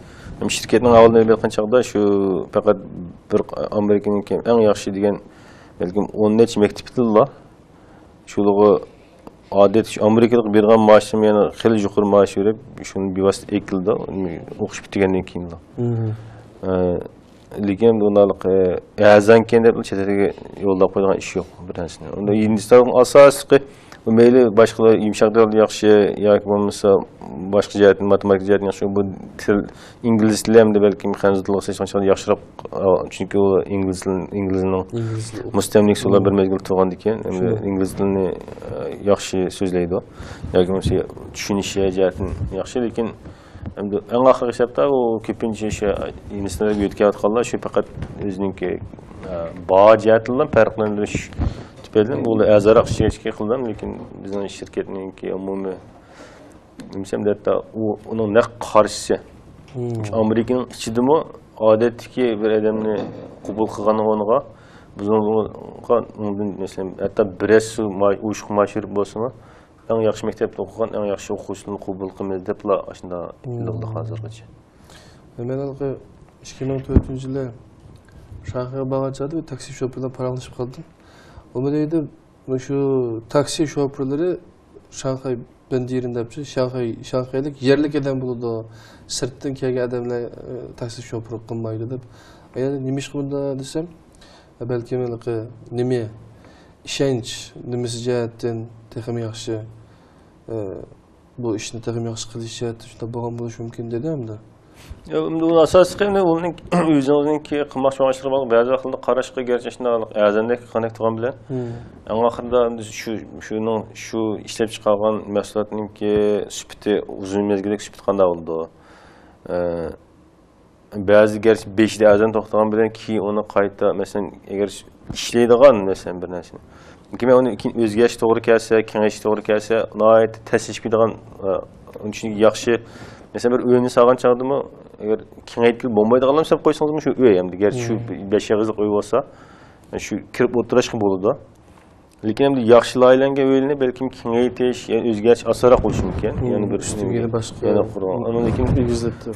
shirkatning avvaldan aytgan chaqda shu faqat bir Amerikaning eng yaxshi degan balkim 10 necha maktablar shularga odat shu Amerikada bergan maoshim yana xili yuqori maosh berib, shuni bevosita ekildi, o'qish bitgandan keyin. Lekin bunaqalik azan keyin deb chetga yo'llab qo'ygan ish yo'q bir narsani. Unda Hindistonning asosiy mayli boshqa yumshoq dil yaxshi yoki bo'lmasa boshqa jihat matematika jihat yaxshi bu til ingliz tili ham balki mexanizmlar seçmişler yaxshiroq chunki u inglizning mustamlik so'zlar bir mezgil turgan ekan endi ingliz tilini yaxshi so'zlaydi yoki bo'lmasa tushunishi jihatdan yaxshi lekin endi eng oxirgi hisobda u ko'pincha shu Hindistonda o'tkazayotganlar shu faqat o'ziningki bor jihatlardan farqlantirish tüpeden bu azarak şirketçi kıldım, lekin bizning şirketninki umumiy nimsem de hatta onun ne karşısı. Amerika'nın içidimi odatdagi bir adamni qabul qilgan o'rniga bizning mesela hatta birasi uyushq mashhur bo'lsa-mu, eng yaxshi maktabda o'qigan, eng yaxshi o'quvchini qabul qilmaydi deb shunda ilg'di hozirgacha. Men 2004-yili Shanxayga borganchada taksi shoferlar paranglashib qoldim. O deydi, şu taksi şoförleri Şanghay bendirindəpçi, Şanghaylik yerlik adam buludu. Sırtdan kelgan adamlar taksi şoförü qilmaydi deb. Yani nimish bunda desem, balki nima ishonch, nimasi jihatdan texim yaxshi bu ishni texim yaxshi qilish jihatda shunda bo'lgan bo'lishi mumkin dedi-da. Ya bu asosiy qilni uning o'zininki qilmoqchi bo'lgan ishlar ba'zi vaqtlarda qarashga gerçi shunda azandek qanday turgan bilan eng oxirida shu ishlab chiqargan mahsulotninki sifati uzun mezgillik sifati qanday bo'ldi? Ba'zi gerçi 5 da azan to'xtagan bilan keyin uni qayta masalan agar ishlaydigan masalan bir narsani kim uni o'zgash to'g'ri kelsa, kengayish to'g'ri kelsa, nihoyat tashlashmaydigan uchun yaxshi mesela bir öğünü sağan çağdımı, eğer kengaytkil bombayı da kalamsam koysanız mı şu öğü hem de gerçi şu 5 yağızlık öğü olsa, şu kirip oturaş gibi olur da. Lekin hem de yaxşı laylange öğüne belki kengaytiş, yani özgerç asarak oluşu mümkün. Yani bir üstüne başka yani kurban. Onun lekin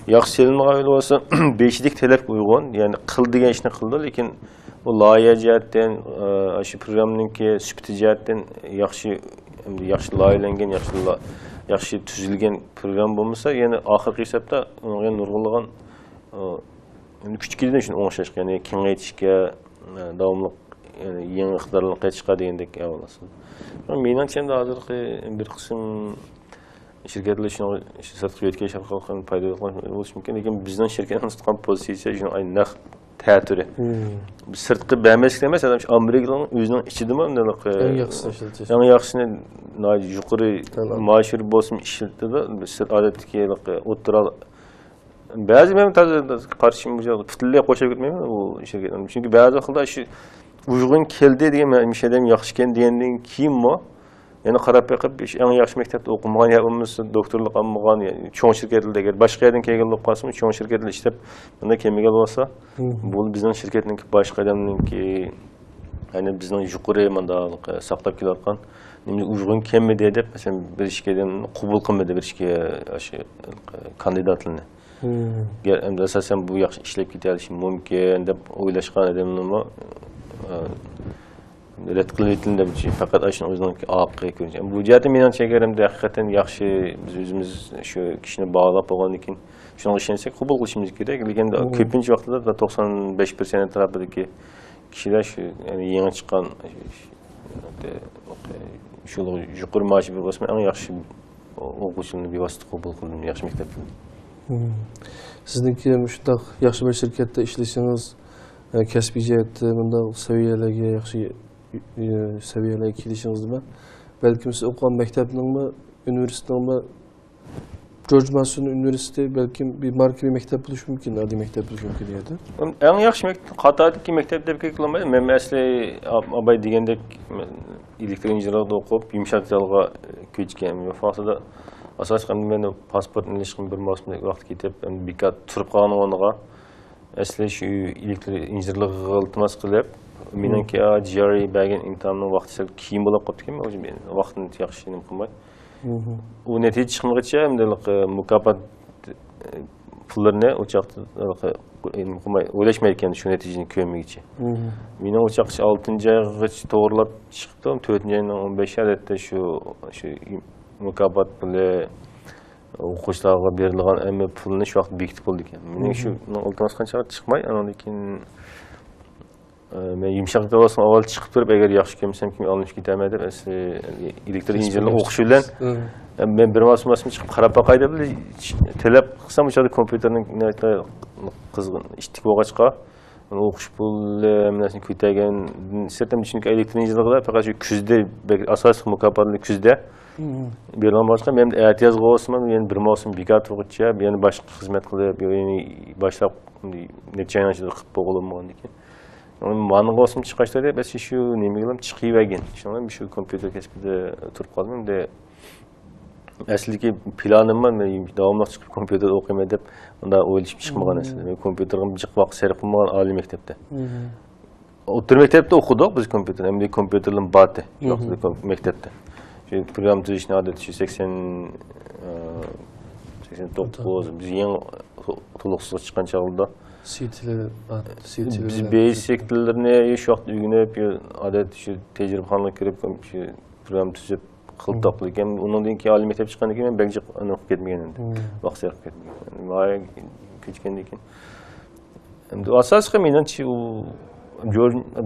yaxşı selinme öyle olsa 5'lik telef uygun, yani kıl diyen işini kıldı, lekin o layığa cihetten, şu programınınki süpti cihetten yaxşı laylangen, yaxshi tuzilgan program bo'lmasa, yana oxirgi hisobda unga nurg'unlagan kuchkilidan shuni o'ng'ishlashga, ya'ni kengaytishga, davomli yangi iqtidorlarni qaytishga degandek avvalasi. Menimcha endi hozirgi bir qism shirkatlar shuni sertifikatga shaqoqdan foyda bo'lishi mumkin, lekin bizning shirkatimiz tutgan pozitsiya shuni naq ta'tiri. Sirtqi ba'maslik emas, adam Amerikaning o'zining ichidami eng yaxshisini yuqori maosh bo'lsin ishlatdi-da, biz odatdagi o'tira ba'zi men qarshim butunlay qo'shib ketmayman bu shirkatga. Chunki ba'zi vaqtda shu uyg'un keldi degan mishadam yaxshi ekan degandan keyinmi yana qarab beqib eng yaxshi maktabda o'qimagan ya bo'lmasa doktorlik olmagan, ya'ni cho'ng shirkatlarda agar boshqa yerdan kelgan bo'lib qolsa, cho'ng shirkatlarda ishlab bunda kelmagan bo'lsa, bu bizning shirkatninki boshqa odamninki ya'ni bizning yuqori mandalik saqlab kelayotgan nima uyg'un kelmadi deb masalan bir ishga qabul qilmadi bir ishga kandidatlarni. Endi asosan bu yaxshi ishlab ketishi mumkin deb o'ylashgan odamlar red qilib faqat shuni o'zining oqiga ko'rgan. Bu jihatda menimcha agarda haqiqatan yaxshi biz o'zimiz shu kishini bog'lab olgandan keyin shunga ishonsak qabul qilishimiz kerak. Lekin ko'pincha vaqtda 95% atrofidagi kishilar shu ya'ni yangi chiqqan shu yuqori maosh bo'lsa eng yaxshi o'quvchini bevosita qabul qildim yaxshi maktabda. Sizningki shunday yaxshi bir shirkatda ishlasangiz kasbiy jihatda bunday saviyalarga yaxshi saviyalarga kelishingizda man balkim siz o'qigan maktabningmi, universitetningmi, George Mason Üniversitesi belki bir marka bir mektep buluş mümkün, adi mektep buluş mümkün yerdə. En yaxşı Qatardakı mektepdə bir qılmaydı. Mən məsələ abay degəndə elektrik injinierliğində oxuyub yumşaq zalğa köçkən. Fransada asasən mən pasportun ilişkin bir mövsümdə vaxt ketib, bir turub qalğan onağa əslə şu elektrik injinierliği iltimas qılıb, menənki GRE bəgən imtahanның vaxtı keyin bolub qopdu ki, mən vaxtını yaxşı işləyim qılmay. O netice çıkmadıkça hem de mükafat pullarını uçakta ulaşmayken şu neticeni köymek için. Yine uçak 6. ayga doğrulap çıktım. 4. ayının 15 adette şu mükafat pulu o'quvchilarga berilgan emmi pulni şu vaqt bekitib bo'ldi ekan. Mening shu iltimos qancha chiqmay, andan keyin men yumshoq davosdan avval chiqib turib, agar yaxshi ko'rsam kim olinib ketaman deb, elektrik injinierlik o'qish bilan men bir mavsum chiqib qarab boqay deb talab qilsam, o'sha kompyuterning qizg'in ishtik bo'lg'achqa o'qish puli nimasini ko'targan istam, chunki elektrik injinierlikda faqat shu kuzda asosiy mukofotli kuzda berilgan boshqa men ehtiyojga olsam, men bir mavsum bekat o'qitcha, yana boshqa xizmat qilib, yani boshlab necha yil qilib bo'lganman ekan. Manık olsun çıkışta diye, ben şu neyim çıkıyı vergen. Şimdi bir şu kompüter kesbide oturup kaldım da aslında planım var, ben devamlı çıkıp kompüterde okuyayım edip, onda oylaşıp çıkmagan aslında. Ben kompüterden bir vakit sarf kılmagan âli mektepte. Otur mektepte okuduk biz kompüter, hem de kompüterlerin batı mektepte. Şu program tüzüşüne adet şu 89, biz yeni tuluksuz çıkan çağılda. Biz basic tillerine şu vaqt öğrenip, adet şu tecrübehanlık kirib, şu program tüzüp qılıb tapılırken, ondan keyin âli mektep çıqqandan keyin men belki onu o'qib ketmagan endi. Vaqt sarf ketmagan. Vay keçkendan keyin. Endi asosiy menimcha u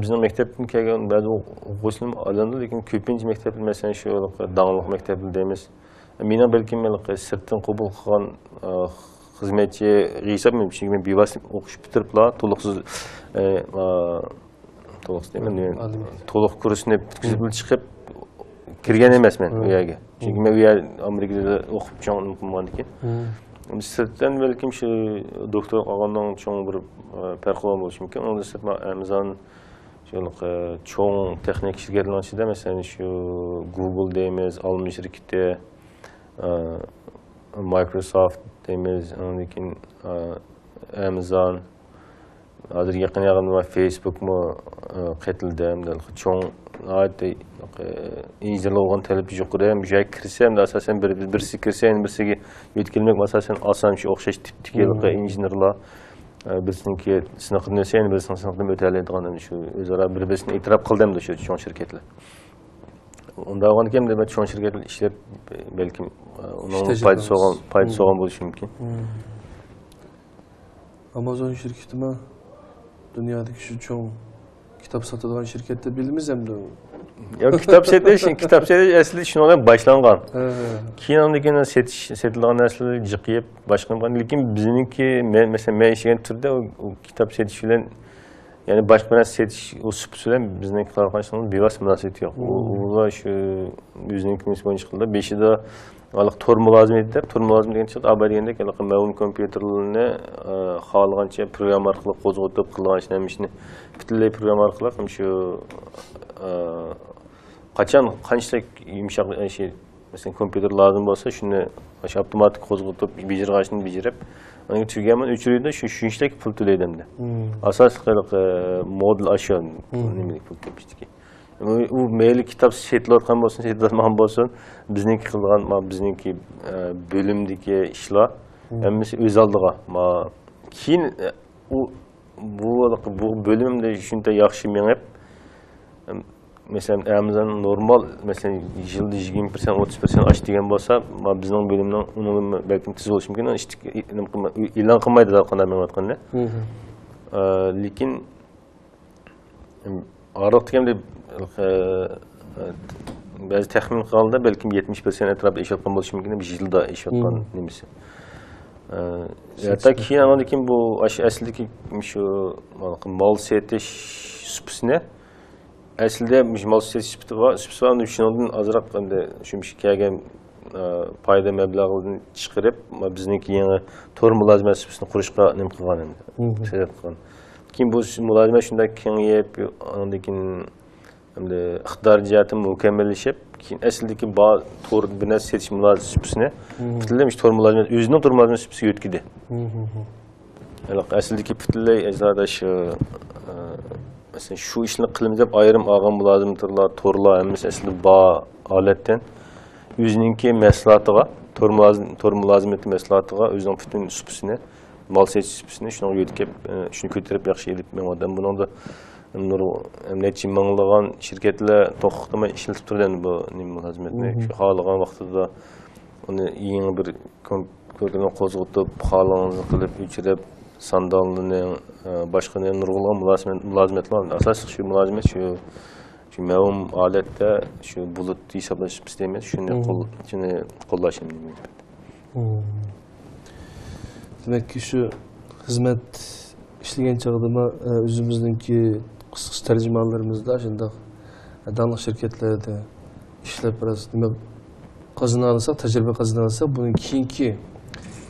bizning mektepdan kelgan ba'zi o'quvchilarim alanda, lekin ko'pincha mektep masalan shu dаңlıq mektep deymiz. Mening balki sirtdan qabul qilgan xizmetçi g'iysa men bevosita o'qish bitiribla to'liq kursni bitkazib chiqib kirgan emasman u yerga. Chunki men u yer Amerikada o'qib chiqqanman ekan. Sirtdan balkim shu doktor qolgandan cho'ng bir farqi bo'lishi mumkin. Unda Amazon cho'ng texnik shirkatlar ichida masalan shu Google deymiz, Alman shirkati, Microsoft deymiz, ondan keyin Amazon, hozir yaqin Facebook'mu qaytildi, hamda cho'ng oddiy injinierlar bo'lgan talab yuqori, ham joy kirsam, asosan birisi kirsa, birisiga yetkazilmak asosan oson shu o'xshash tipdagi injenerlar bizniki sinfdan o'tsa, birisini sinfdan o'tadigan shu o'zaro bir-birini e'tirof qildimda shu cho'ng shirkatlar. Unda olgan ekan deb cho'ng shirkatlar ishlab balkim onun payda soğan bo'lishi mumkin. Amazon şirketi mi? Dünyadaki şu çoğun kitap satadigan şirkette bilimiz hem de. Ya kitap setiş aslında şundan başlangan. Keyin ondan keyin setilgan narsalar jiqiyib başlangan. Lekin bizninki mesela men ishlagan turda o kitap setiş bilan yani başka narsa setiş o süpüs bilan bizninki qilgan bevosita munosabati yo'q. Ular shu o'zining bo'yicha qildi. 5'ida tor mulozimiyat deb, tor mulozim degan chiqdi. Abay deganda ma'lum kompyuterlarni xohlagancha program orqali qo'zg'atib qilgan ishni butunlay program orqali shu qanchalik yumshoq şey masalan kompyuter lozim bo'lsa, shuni avtomatik qo'zg'atib bejirg'ashni bejirib, uni tugaman o'chiradi, shunchalik pul to'laydimda. Asosiy model ashyo nimalik pul to'lashdiki. U mayli kitap setilayotgan bo'lsin, setilayotmagan bo'lsin, bizniki qilgan, bizniki bo'limdagi ishlar hammasi o'z oldiga. Keyin bu bo'limda shunday yaxshi mengib, mesela Amazon normal mesela yılda 20% 30% aç degan bo'lsa, bizning bo'limning uni balki tez bo'lishi mumkin. E'lon qilmaydi qanday men aytganda. Lekin ariq deganda ba'zi taxmin qilganda balki 70% atrofida ish yapgan bo'lishi mumkin, bir yilda ish yapgan nimasi. Hatta keyin andan keyin bu aslidagi shu mol setish supisini aslida mol setish supisi bor, shundan azroq endi shu kelgan payda mablag'ini chiqarib bizniki yangi to'r mulozimat supisini qurishga nim qilgan endi. Sebab qilgan. Keyin bu mulozimat shunday kengayib, andan keyin endi iqtidor jihati mukammallashib, keyin aslidagi to'r bilan setish mulozimat supisini butunlay to'r mulozimat o'zining to'r mulozimat supisiga o'tkazdi. Aslidagi butunlay ajrada shu mesela şu işini qilamiz deb ayrim olgan mulozimlar, to'rlar hammasi asli bor holatdan o'zininki mahsulotiga, to'r mulozimati mahsulotiga o'zining butun supisini, mol setish supisini shuni yo'tkab, shuni ko'tarib yaxshi elib mendan buningda necha minglagan shirkatlar to'xtamay ishlatib turadi bu mulozimatni. Shu xohlagan vaqtida uni yangi bir ko'rgan qo'zg'atib, xohlaganini qilib o'chirib sandalning boshqa nurg'ulg'an mulozimatlar asosiy shu mulozimat shu ma'lum holatda shu bulut hisoblash sistemi shuni qo'llash demakki shu xizmat ishlagan chog'da o'zimizningki qisqa tarjimalarimizda shundoq davlat shirkatlarida ishlab biroz nima qozona olsak, tajriba qozona olsak, buning keyingi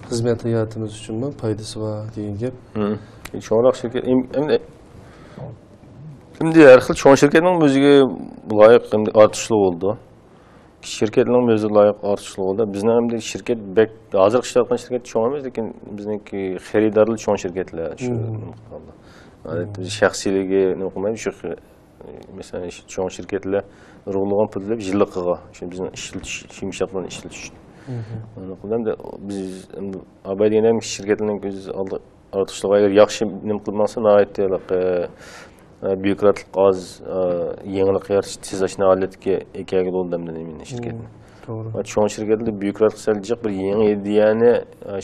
xizmat hayotimiz uchun foydasi bor degan gap. Cho'nroq shirkat endi har xil cho'ng shirkatning o'ziga loyiq endi ortishli bo'ldi. Şirketlerin o'ziga loyiq ortishli bo'ldi. Bizning endi shirkat hozir ishlayotgan shirkat cho'ng emas, lekin bizniki xaridorlar cho'ng shirkatlar shu miqdorda. Biz shaxsiyligi nima qilmaymiz shu masalan cho'ng shirkatlar nurg'ulg'an pullar yilliqiga shu bizning ishlatish, yumshoqlarni ishlatish. Endi biz abaydan shirkatlarning o'zi ortishliga agar yaxshi nima qilmasa, nihoyatda bürokratlik az, yenilik yaratish tezlashni holatga ega bo'ldi men shirkatni. To'g'ri. Cho'ng shirkatlar bürokratlik saljiq bir yangi ideyani,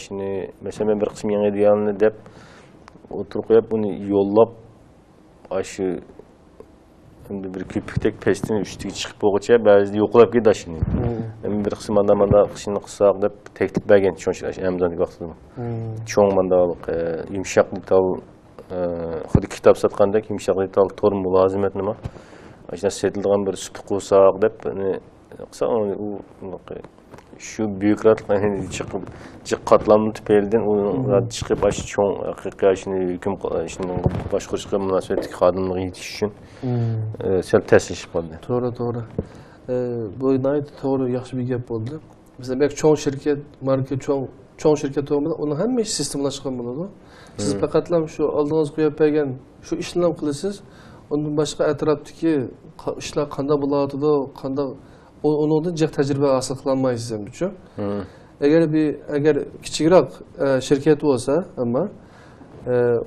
shuni masalan bir qism yangi ideyani deb o'tirib qo'yib, uni yo'llab shu endi bir ko'pikdek pestini ustiga chiqib bo'lguncha ba'zida yo'qlab ketadi shuni. Endi bir qism mana qishni qilsak deb taklif bergan cho'ng shirkat Amazon vaqtida. Cho'ng mandalik yumshoq detal xuddi kitob sotgandek yumshoq detal to'r mulozimat nima? Ashuna setilgan bir sup qo'ysak deb qilsa u shu bürokratlarni chiqib qatlamni tepeldan u chiqib shu cho'ng haqiqiy shuni hukm shuni boshqarishga munosabatli xodimlarga yetish uchun sal ta'sirlashib qoldi. To'g'ri. Bu to'g'ri yaxshi bir gap bo'ldi. Bizda belki cho'ng shirkat, marka cho'ng shirkat bo'lmasa, uni hamma ish sistemlashgan bo'ladi. Siz faqatlam shu oldingizga qo'yib bergan shu ishni qilasiz. Undan boshqa atrofdagi ishlar qanday bo'ladi, qanday onundan jiq tajriba hosil qilolmaysiz ham uchun. Agar kichikroq shirkat bo'lsa, ammo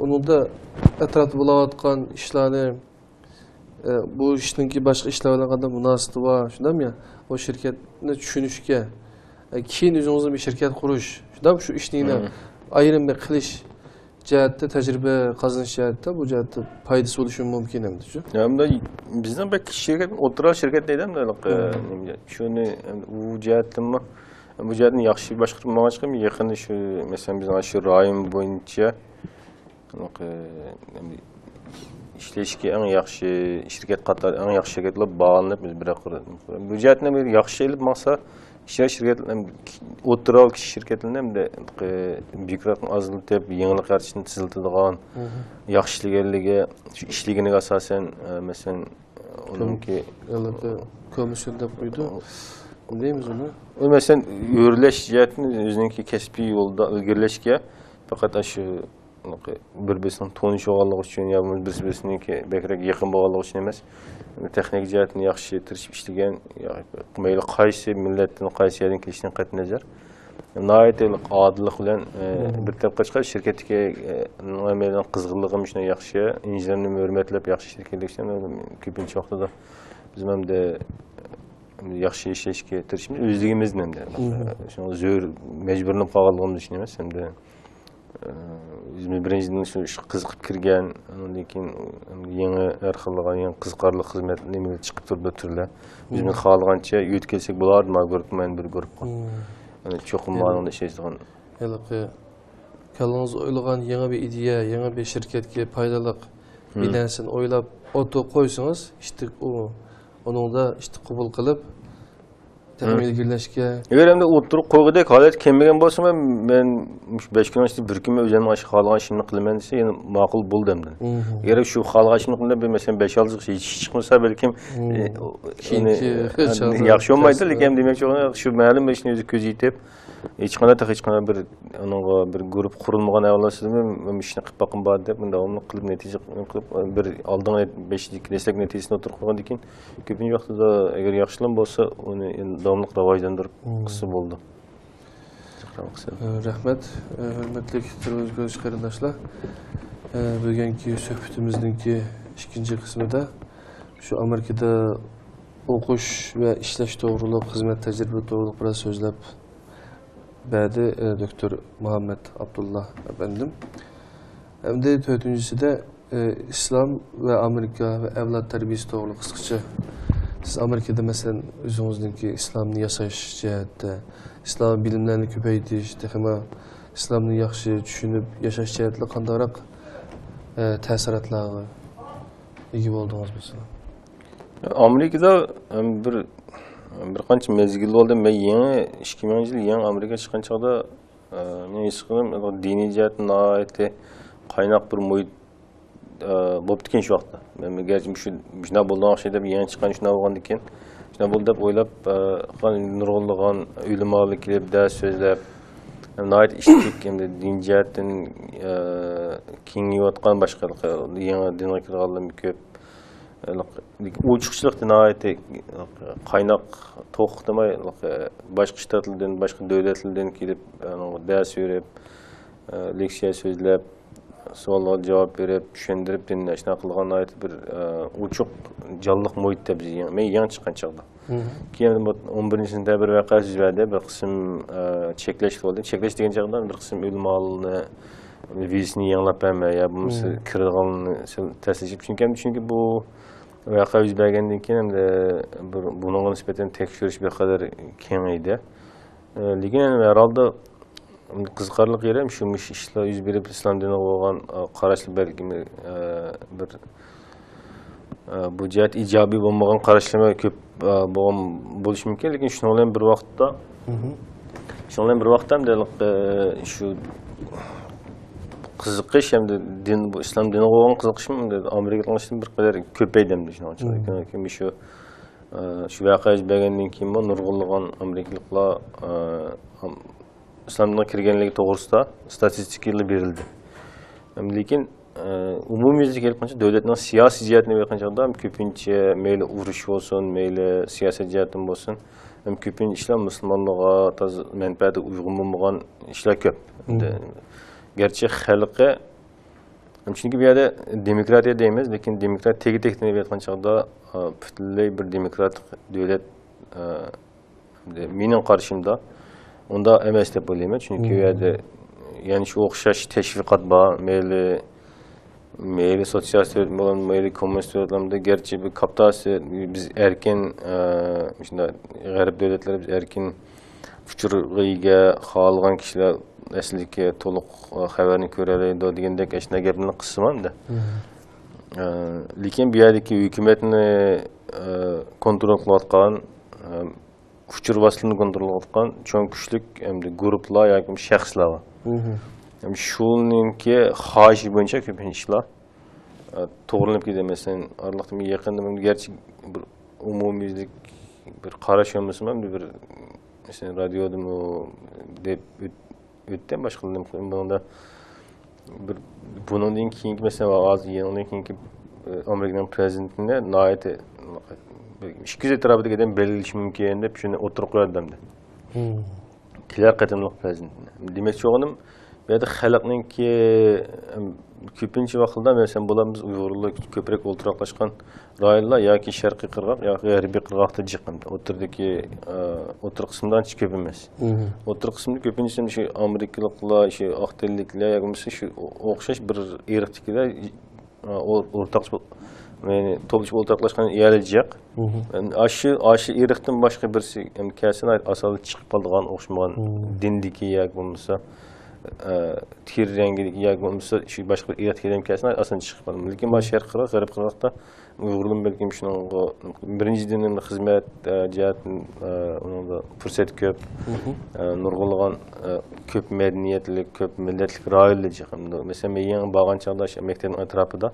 uningda atrofda bo'layotgan ishlarni bu ishninki boshqa ishlar bilan qanday munosabati bor, shundaymi? O shirkatni tushunishga, keyin o'zingizning bir shirkat qurish, shundaymi? Shu ishni ayrim bir qilish jihatda tajriba qozonish jihatda bu jihatda foydasi bo'lishi mumkin hamda-shu. Hamda bizning bir shirkat, o'rtoq shirkat deydimda, shuni u jihatdan bu jihatni yaxshi boshqarmoqchi yaqinda shu masalan bizning shu rayon bo'yicha ishlashga eng yaxshi shirkat qatori eng yaxshi shirkatlar bog'lanib biz bir bu jihatni bir yaxshi ilib maqsa shirkatlar o'rtoq kichik shirkatlarni hamda bürokratni aziltib yangilik yaratishni tiziltiradigan yaxshi ishlaganligi shu ishligiga asosan masalan uningki komissiya deb qo'ydi. Deymiz uni. U masalan o'rlash jihatini o'zininki kasbiy yo'lda ilgirlashga faqat shu bir-birini tonish olganligi uchun yo bir-biriniki bekrak yaqin bo'lganligi uchun emas, texnik jihatni yaxshi tirishib ishlagan, mayli qaysi millatdan, qaysi yerdan kelishidan qat'iy nazar, nihoyatlik odillik bilan bir tarafga chiqib shirkatga nimadan qizg'inligim shuni yaxshi, injenerni hurmatlab yaxshi shirkatlikdan ko'pincha vaqtida biz hamda yaxshi ishlashga tirishimiz o'zligimizni hamda shuni zo'r majburlanib qolganligimiz uchun emas, hamda birinchidan shu qiziqib kirgan, lekin yangi har xil yangi qiziqarli xizmat nimalar chiqib turdi turlar. Biz xohlagancha yo'tkelsak bo'lardi, men ko'ribman bir ko'rib qol. Cho'qim ma'noda ishlaydigan. Haliqi Kalınız oylagan yeni bir ideya, yeni bir şirketke paydalık bilensin oylap otu koysanız işte onun da işte kabul kılıp tekmil girleşke. Eğer hem de oturup koygudak halet kemegen bolsa men 5 gün işte bir gün özenim aşık halga işini kılman dese yani makul bul demden. Eğer şu halga işini kılanda bir mesela 5-6 şey çıkmasa belki yaxşı olmaydı lekin demek şu ma'lum işini özü көз yetip hech qanday bir onunğa bir grup kurulmagan avlasızmı men işini qilib bakım bar deb davamlı qilib natija qilib bir aldığın 5 destek neticesine oturup qo'ygan ekan ko'pincha vaqtida agar yaxshilan bo'lsa uni davamlı rivojlantirib qilsa bo'ldi. Rahmet, hürmetli televizyon qarindoshlar. Bugungi suhbatimizningki ikkinchi qismida şu Amerikada o'qish va ishlash to'g'riliq xizmat tajriba to'g'riliq biroz so'zlab berdi doktor Muhammed Abdullah efendim. Hem de dördüncüsü de İslam ve Amerika ve evlat terbiyesi to'g'riliq qisqacha. Siz Amerika'da mesela o'zingizningki İslamni yasash jihatda, İslam bilimlerini ko'paytirish, texmo İslamni yaxshi tushunib yashash jihatida qandayroq ta'sirotlarga ega bo'ldingiz mesela? Amerika'da bir qancha mezgil bo'ldi. Men yangi 2000-yil yangi Amerika chiqqan chog'da men isqim diniy jihatdan nihoyatda qaynoq bir muhit bo'lib ketgan shu vaqtda. Men garchi shuna bo'lgan o'xshaydi deb yangi chiqqan shuna bo'lgan ekan. Shuna bo'ldi deb o'ylab nurg'unlagan ulamoli kelib dars so'zlab nihoyat ishlik endi din jihatdan kengayotgan boshqa yangi dinga kirganlar ko'p. Uçukçılık dinayeti kaynak toxtamay başka ştatlardan, başka devletlerden gelip ders verip, leksiya sözlep, sorulara cevap verip, düşündürüp dinleşne kılgan ayet bir uçuk canlılık muhitте biz men yan çıkan çağda. Keyin 11 sentabr vaqa yüzverdi bir kısım çekleş oldu. Çekleş degan çağdan bir kısım ölüm alını vizini yanlap ya bu kırılganını təsdiqləyib çünki bu vaqa yüz bergenden keyin hem de bununla nispeten tekşürüş bir kadar kengaydi. Lekin herhalde qiziqarli yerim şu ishlar yüz berib islom diniga bo'lgan qarashli belki bir bu jihat ijobiy bo'lmagan qarashlar ko'p bo'lgan bo'lishi mumkin, lekin shuni bilan bir vaqtda ham shu qiziqish hem de din bu islom diniga bo'lgan qiziqishim Amerikaliklardan bir qadar ko'paydi hamda shuni shu voqea yuz bergandan keyin nurg'unlagan Amerikaliklar islom diniga kirganligi to'g'risida statistikalar berildi. Lekin umumiyatga kelganda davlatning siyosiy jihatini berganda ko'pincha mayli urush bo'lsin, mayli siyosiy jihatdan bo'lsin, ham ko'pincha ishlar musulmonlarga manfaati uyg'un bo'lmagan ishlar ko'p. Gerçi xalqi çünkü bir yerde demokratiya deymiz, lekin demokrat tegi-tekini aytgan chog'da butunlay bir demokratik davlat mening qarashimda unda emas deb o'ylayman. Chunki u yerda yani shu o'xshash tashviqot bor, mayli sotsialist bilan mayli kommunist davlatlarda gerçi bir kapitalistik biz erkin shunday g'arb davlatlari biz erkin fikriga xohlagan kishilar asliki to'liq xabarni ko'radi degandek ashna gapni qismanda. Lekin bu yerdagi hukumatni kontrol qilayotgan, kuchur vasılını kontrol qilayotgan cho'ng kuchlik hamda guruhlar yoki shaxslar bor. Shuningki xohishi bo'yicha ko'p ishlar to'g'rilanib ketadi. Masalan, araliqda yaqinda gerçi bir umumiylik bir qarash olmasam ham bir masalan radioda deb ötden başkalarının bunda bir bunun keyinki mesela az yılın keyinki Amerikan prezidentine nayeti 200 etrafında giden belirliş mümkün de şunu oturup koyardım da. Kiler katımlık prezidentine. Demek ki oğlum ya da halkının ki köpünçü vakılda mesela bulamız Uygurlu köprek oturaklaşkan rayonlar ya ki şarkı kırgak ya ki garbi kırgakta çıkımda. Oturdaki otur kısımdan hiç köpünmez. Otur kısımda köpünçüsün şu Amerikalıkla, şu Akdenilikle ya mesela şu okşaş bir irktikiler ortak yani topluca ortaklaşkan yerlecek. Aşı irktin başka birisi yani kesin asalı çıkıp aldığan okşamayan dindiki ya olmasa teri rengideki ya bo'lmasa shu boshqa bir erat kelim kelsin aslında chiqib lekin mana sharq qirg'oq g'arb qirg'oqda uyg'urlar balkim shunga birinchidan xizmat jihat uningda fursat ko'p nurg'ulg'an ko'p madaniyatli ko'p millatlik rayonlar chiqimdi masalan men yangi borgan chog'da maktabning atrofida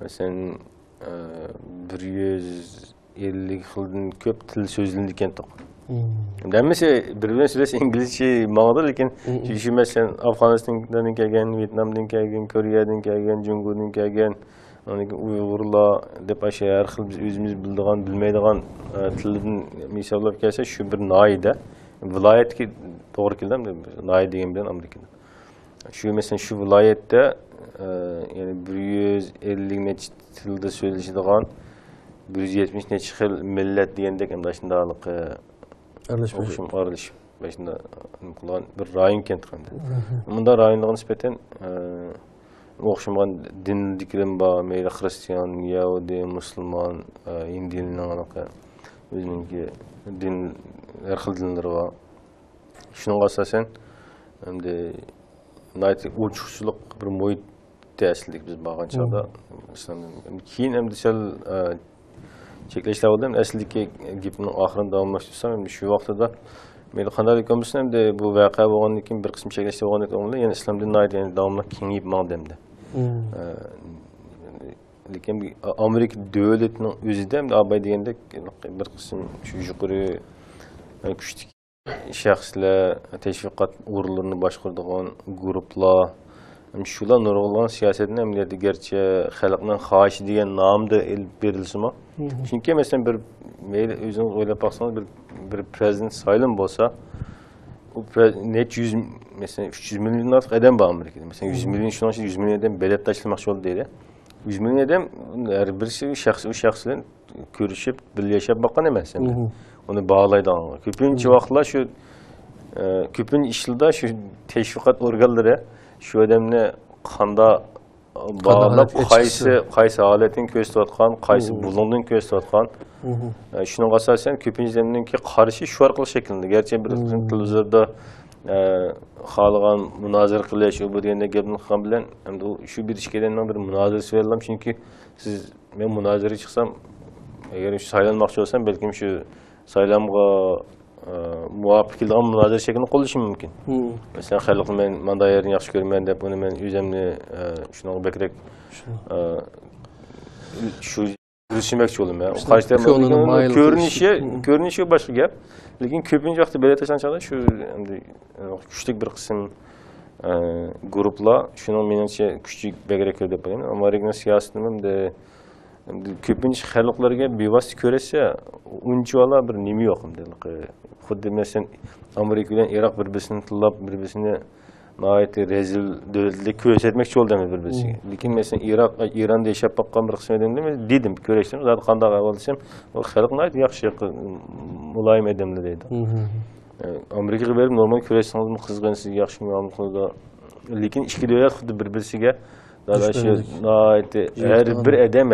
masalan 150 xildan ko'p til so'zlanadi ekan Demesi birbirine söylese İngilizce mağdur lekin şu mesela Afganistan'dan kelgen, Vietnam'dan kelgen, Kore'den kelgen, Cumhur'dan kelgen, Uygurlar dep aşağı her xil biz özümüz bildiğin, bilmeydiğin tilden misallar gelse şu bir naide vilayet ki doğru keldim de naide degan bilen Amerika'da. Şu mesela şu vilayette yani 150 neçe tilde söyleşidiğin 170 neçe xil millet degandek hem daşındalık aralashib başında qilgan bir rayon kent qildi. Bunda rayonlarga nisbatan o'xshamagan dinliklar bor, mayli xristian, yahudi, musulmon, hindiyning o'zininki din har xil dinlari bor. Shunga asosan endi uçuşçuluk bir muhit ta'sirlik biz borgan chog'da keyin endi sal chekleşler oldu. Aslidagi gapning oxirini davomlashtirsam, shu vaqtida men qanday ekanmiz ham de bu voqea bo'lgandan keyin bir qism chekleşler bo'lgandan keyin yana islom dinining yani davomli kengayib maqdamda. Lekin Amerika davlatining o'zida ham abay degandek bir qism shu yuqori kuchli shaxslar, tashviqot o'rinlarini boshqaradigan guruhlar Şular nurg'ulg'an siyasetini emniyeti gerçi xalqning xohishi degan nomda berilsimi? Çünkü mesela bir meyli o'zingiz o'ylab baksanız bir prezident saylan bo'lsa, u net 100 mesela 300 milyon ortiq adam bor Amerikada. Mesela 100 milyon shundan 100 milyon adam belet tashlamoqchi bo'ldi deydi. 100 milyon adam har birisi shaxs bilan ko'rishib, birga yashab boqqan emas. Uni bağlaydi. Ko'pincha vaqtlar shu ko'pincha ishlarda shu tashviqot organlari şu adamni qanda bağlab qaysi holatini ko'rsatayotgan, qaysi bulunduğunu ko'rsatayotgan. Shunga asosan ko'pincha qarshi shu orqali shakllanadi. Gerçi bir televizorda xalqan munozara qilish bu deganda gapni qilgan bilan endi shu bir ishkedanning bir munozarasi berildim chunki siz men munozara chiqsam agar shu saylanmoqchi bo'lsam balkim shu saylamga muvafiq kelgan munozara shaklini qo'llashim mumkin. Mesela xalqni men manda yerini yaxshi ko'raman deb uni men o'zimni shunga bakrak shu yurishmoqchi bo'laman. Ko'rinishi boshqa gap. Lekin ko'pincha vaqtda belet tashlanchada shu endi kuchli bir qism guruhlar shuning menimcha kuchli bakrak deb bilaman. Amerikaning siyosatini ham de ko'pincha xalqlarga bevosita ko'rsa, unchalar bir nima yo'q dedi. Xuddi mesela Amerika bilan Iroq bir-birini tillab, bir-birini nihoyat rezil davlatlik ko'rsatmoqchi bo'ldi bir-biriga. Lekin mesela Iroq, Eronda yashab boqqan bir qism odamlar dedim, ko'rishdim, zaten qanday ahvol desam, u xalq nihoyat yaxshi, muloyim odamlar dedi. Amerikaga berib normal ko'rasizmi, qizg'insiz, yaxshi muomala qiladi. Lekin ikki davlat xuddi bir-biriga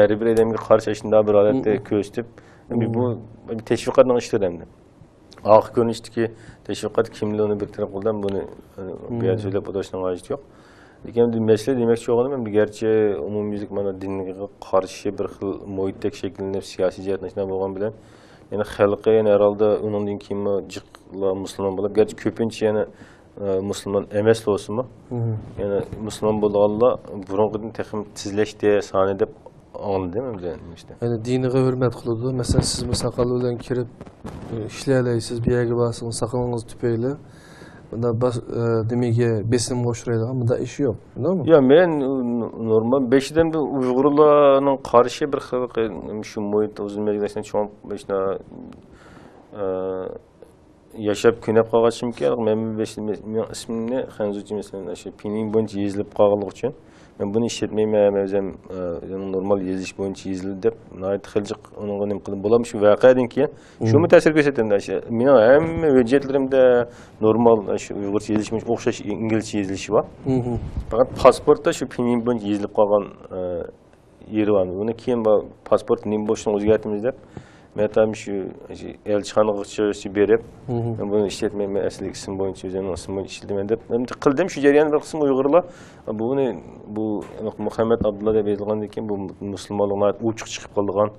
her bir adamga qarshi shunday bir holatda ko'rsatib, bu tashviqotning ishlari. Ağır görünüşteki teşvikat kimliğini bir taraf oldan bunu bir yer söyleyip odaştan gayet yok. Lekin mesele demek ki oğlum bir gerçi umumiylik mana dinge karşı bir xil muhittek şeklinde siyasi cihetine içinde bolgan bilen yani halkı yani herhalde onun din kimi jiqla Müslüman bolup gerçi köpünçe yani Müslüman emes olsunmu? Yani Müslüman bolganlar burunqıdan texim tizleşti sahne dep anladı değil mi işte? Yani diniga hürmet kılıdı. Mesela siz mi sakalı bilen kirip işleyeleysiz bir yerge basın sakalınız tüpeyle. Bunda demek ki besin boşraydı ama bunda işi yok. Değil mi? Ya ben normal beşiden bir Uygurlarning qarshi bir şu muhit uzun mezgilashdan cho'mib beşna yashab kunab qolganim kerak. Men ismimni Xanzuchi mesela shu Pinin bo'yicha yezilib qolganligi uchun men buni ishlatmayman, o'zim normal yezish bo'yicha yezildi deb nihoyat xiljiq unga nim qilib bo'lam shu voqeadan keyin shuni ta'sir ko'rsatadi. Meni hamma hujjatlarimda normal shu uyg'urcha yezilishga o'xshash inglizcha yezilishi bor. Faqat pasportda shu Pinin bo'yicha yezilib qolgan yeri bor. Buni keyin pasport nim bo'shini o'zgartimiz deb Men tam şu elçixanaga chiqishni berib, men buni ishlatmayman, asli ism bo'yicha o'zimning ismim bo'yicha ishlataman deb. Men qildim shu jarayonni bir qism Uyg'urlar bu Muhammad Abdullah deb yozilgan ekan, bu musulmonlarga ochiq chiqib qolgan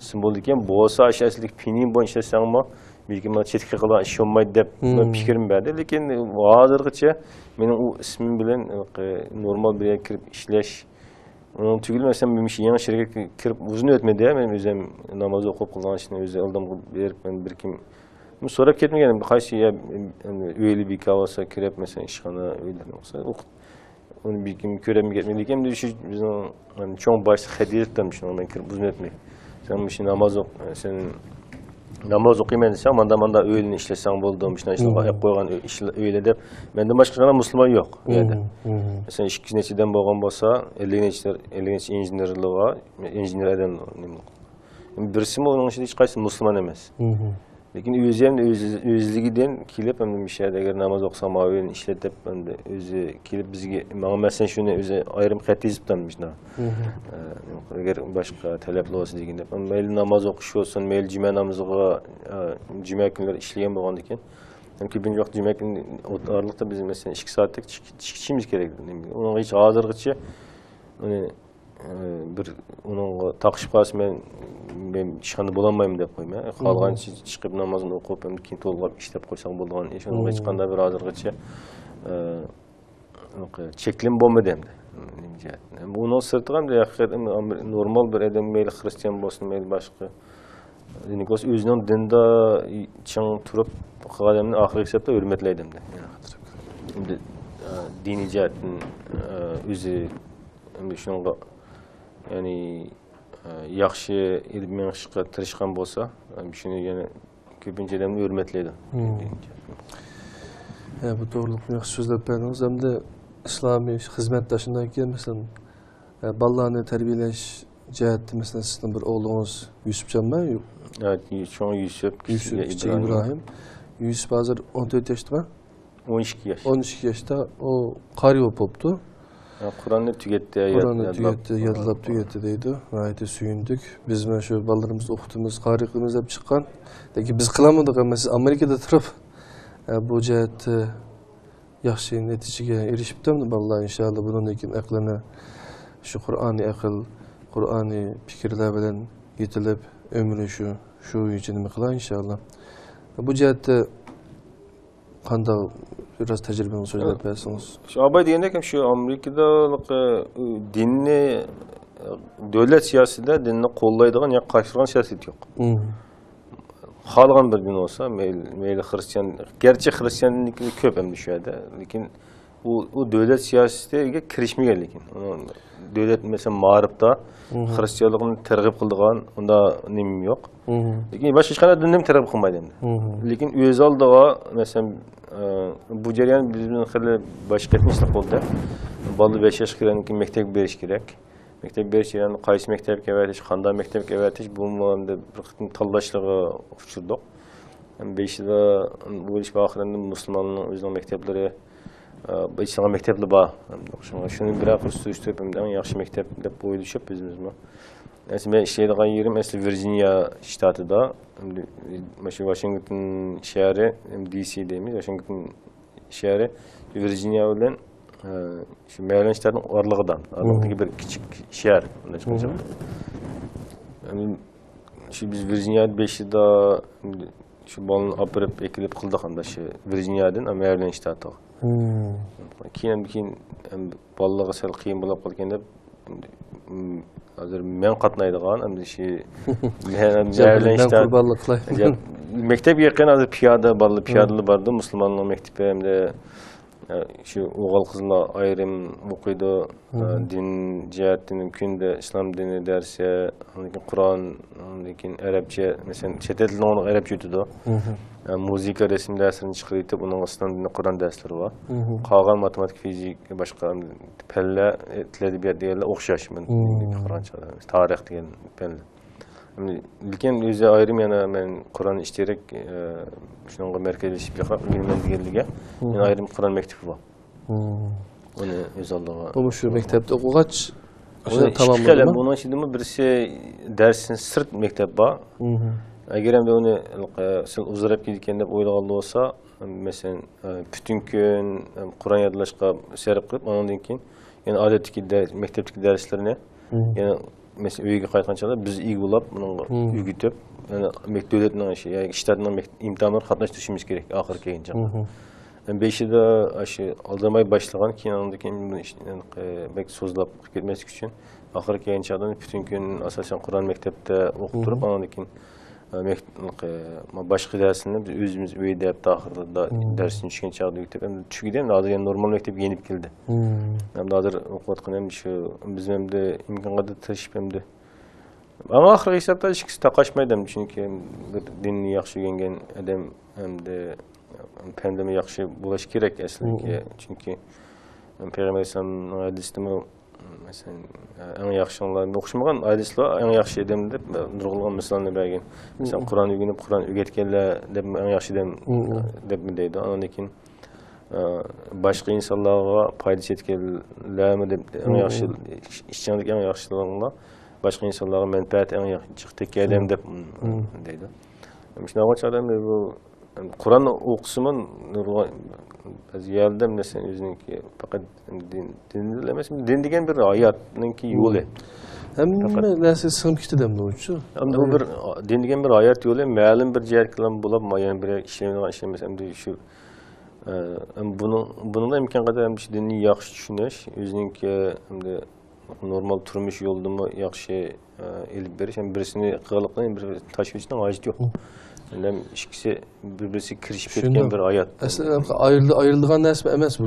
simbol ekan. Bo'lsa asli pinin bo'yicha ishlatsangmi, belki men chetga qilgan ish olmaydi deb fikrim berdi. Lekin hozirgacha mening u ismim bilan normal bir yerga kirib ishlash onun tügülmesem bir şey yanlış yere kirip uzun ötmedi ya benim özüm namazı okup kılgan işini özü aldım verip ben bir kim sorup ketmegenim kaç ya öyle bir kavasa kirip mesela işxana öyle olsa onu bir kim körem getmediğim de şu bizim hani çok başta hediyetten bir şey ben kirip uzun ötmey sen bir şey namaz ok sen namaz okuyayım desem manda öğleni işlesem bulduğum işte ayak koygan öyle de bende başka Müslüman yok yani. Mesela işki neçeden boğan bolsa 50 injenerlerden birisi mi onun için hiç kaysı Müslüman emez. Lekin özlüğüden kilip hem bir şeyde eğer namaz okusam öğleni işletip hem de özü kilip bizge bana mesela şunu özü ayrım katizip tanımışlar. Eğer başka talepli olsa degende hem namaz okuş olsun, meyil cime namazıga cime günler işleyen boğan diken. Çünkü bir yok cime gün aralıkta bizim mesela 2 saatlik çıkışımız gerekli. Onun hiç hazırgıçı bir onun takışıp kalsın ben işxanda bulamayım dep koyayım. Kalgan çıkıp namazını okup hem keyin to'lg'ab ishlab qo'ysam bo'lgan ish. Onun hech qanday bir hozirgacha cheklim bo'lmadi endi. Bunun sirti ham haqiqatan normal bir odam meyli xristian bo'lsin, meyli boshqa dinimiz o'zining dinda ching turib odamni oxirgi hisobda hurmatlaydi endi. Endi diniy jihatdan o'zi shunga yani yaxshi ilmiy ishga tirishgan bo'lsa, shuni yana ko'pincha odamni hurmatlaydi. Bu doğruluk yaxshi so'zlab berdingiz. Hamda islomiy xizmatda shunday ki, mesela bolalarni tarbiyalash jihatda mesela sizning bir o'g'lingiz Yusufjonmi? Evet, çoğu Yusuf, İbrahim. Yusuf hazır 14 yaşta mı? 12 yaş. 12 yaşta o qari bo'libdi. Kur'an'ı tüketti, yadlab tüketti deydi. Gayet suyunduk. Biz men şu balalarımızı okuduğumuz, qari qilimiz hep çıkan. Lekin biz qilamadik ama siz Amerikada turib bu jihatda yaxshi natijaga erishibdimi balalar inshaalloh bundan keyin aqlini şu Qur'oniy aql, Qur'oniy fikrlar bilan yetilib ömrü şu için nima qilar inshaalloh. Bu jihatda qanday biraz tecrübeniz so'zlab bersangiz. Şu abay degende kim şu Amerikada dinni devlet siyasida dinni qo'llaydigan ya qarshilgan siyaset yok. Xalqan bir din olsa, meyli Hristiyan, gerçi Hristiyanlık köp hem şu yerda, lekin o devlet siyasetiga kirishmagan lekin. Devlet mesela ma'rifda Hristiyanlıkni targ'ib qildigan unda nim yok. Lekin boshqa hech qanday dinni targ'ib qilmaydi endi. Lekin o'z oldiga mesela bu jarayon bizning xili boshqa ishlar bo'ldi. Bola 5 yoshga kirgandan keyin maktab berish kerak. Maktab berish jarayonida qaysi maktabga avatish, qanday maktabga avatish bu manda bir qitim tanlashlarga uchirdik. 5 yilda bu ish oxirida musulmonlarning o'zining maktablari Beşinci mektepli bağ. Şunu biraz kursuluşturup en yaxşı mektep dep o'ylashib bizmizmi. Mesela ben işleydigan yerim mesela Virginia ştatıda, Washington şehri, DC deymiz, Washington şehri Virginia bilan şu Maryland ştatının aralığıdan, aralığındaki bir küçük şehir. Şu biz Virginia'da 5 yılda şu balını apırıp ekilip kıldık anda şu Virginia'dan Maryland ştatı. Keyin balalarga sal qiyin bo'lib qolganda hozir men qatnaydigan endi shu maktab yaqin hozir piyodalar bordi musulmonlar maktabi hamda shu o'g'il qizlar ayrim o'qiydi din jihatdan kunda islom dini darsi Qur'on lekin arabcha masalan chet eldan arabcha o'tadi muzika resim dersini chiqarib uning islom dini Qur'on darslari bor qolgan matematik fizik boshqa fanlar adabiyot deganlar o'xshash Qur'oncha tarix degan fanlar lekin o'zi ayrim yana men Qur'on ishtirok shunga markazlashib bilman deganligiga men ayrim Qur'on maktabi bor uni o'z oldiga bu shu maktabda o'qigach tamamladim bunun içinde birisi dersin sırt mektep bor Agar ham uni sil uzrab ketgan deb o'ylagan bo'lsa, masalan, butun kun Qur'on yodlashga sarf qilib, undan keyin yana odatdagi maktabdagi darslarni yana masalan uyga qaytgan chog'da biz bo'lib, bunga o'rgatib, yana davlatning yoki shtatning imtihonlariga qatnashtirishimiz kerak oxirgi kelgan chog'da. Beşida shu aldamay boshlagan, keyin bek so'zlab ketmaslik uchun oxirgi kelgan chog'da butun kun asosan Qur'on maktabda o'qib turib, undan keyin boshqa darsni biz o'zimiz uyda oxirida darsni tushgan chog'da o'tib, endi tushgida ham hozir normal maktabga yenib keldi. Endi hozir o'qiyotgan ham shu biz ham de imkon qadar tirishib ham de. Ama oxirgi hisobda hech kim taqashmaydi, chunki bir dinni yaxshi o'rgangan odam hamda pandemi yaxshi bo'lish kerak aslida, chunki Peygamber sallallohu alayhi vasallam mesela en yaxshi onlarni o'qishmagan hadislar en yaxshi odam deb nurg'ulg'an misolni bergan. Mesela Qur'on o'rganib, Qur'on o'rgatganlar deb en yaxshi odam deb deydi. Ondan keyin boshqa insonlarga foydasi yetganlarmi deb en yaxshi ishchilik en yaxshilarga boshqa insonlarga manfaat en yaxshi tekkan odam deb deydi. Shunaqa odam bu Qur'on o'qisimi ziyalda mesela o'ziniki faqat din emas, din degan bir hayotninki yo'li. Hamma narsa singib ketadimi o'sha? Endi u bir din degan bir hayot yo'li, ma'lum bir jihatlar bo'lib, mayan bir ishlaydigan ish emas. Endi shu buningda imkon qadar shu dinni yaxshi tushunish, o'ziniki endi normal turmush yo'lidami yaxshi elib berish, ham birisini qilqilib, birini tashvishning hojati yo'q. Hem ikisi birbirisi kirişip ketken bir hayat. Aslında ayrılgan narsa emas bu.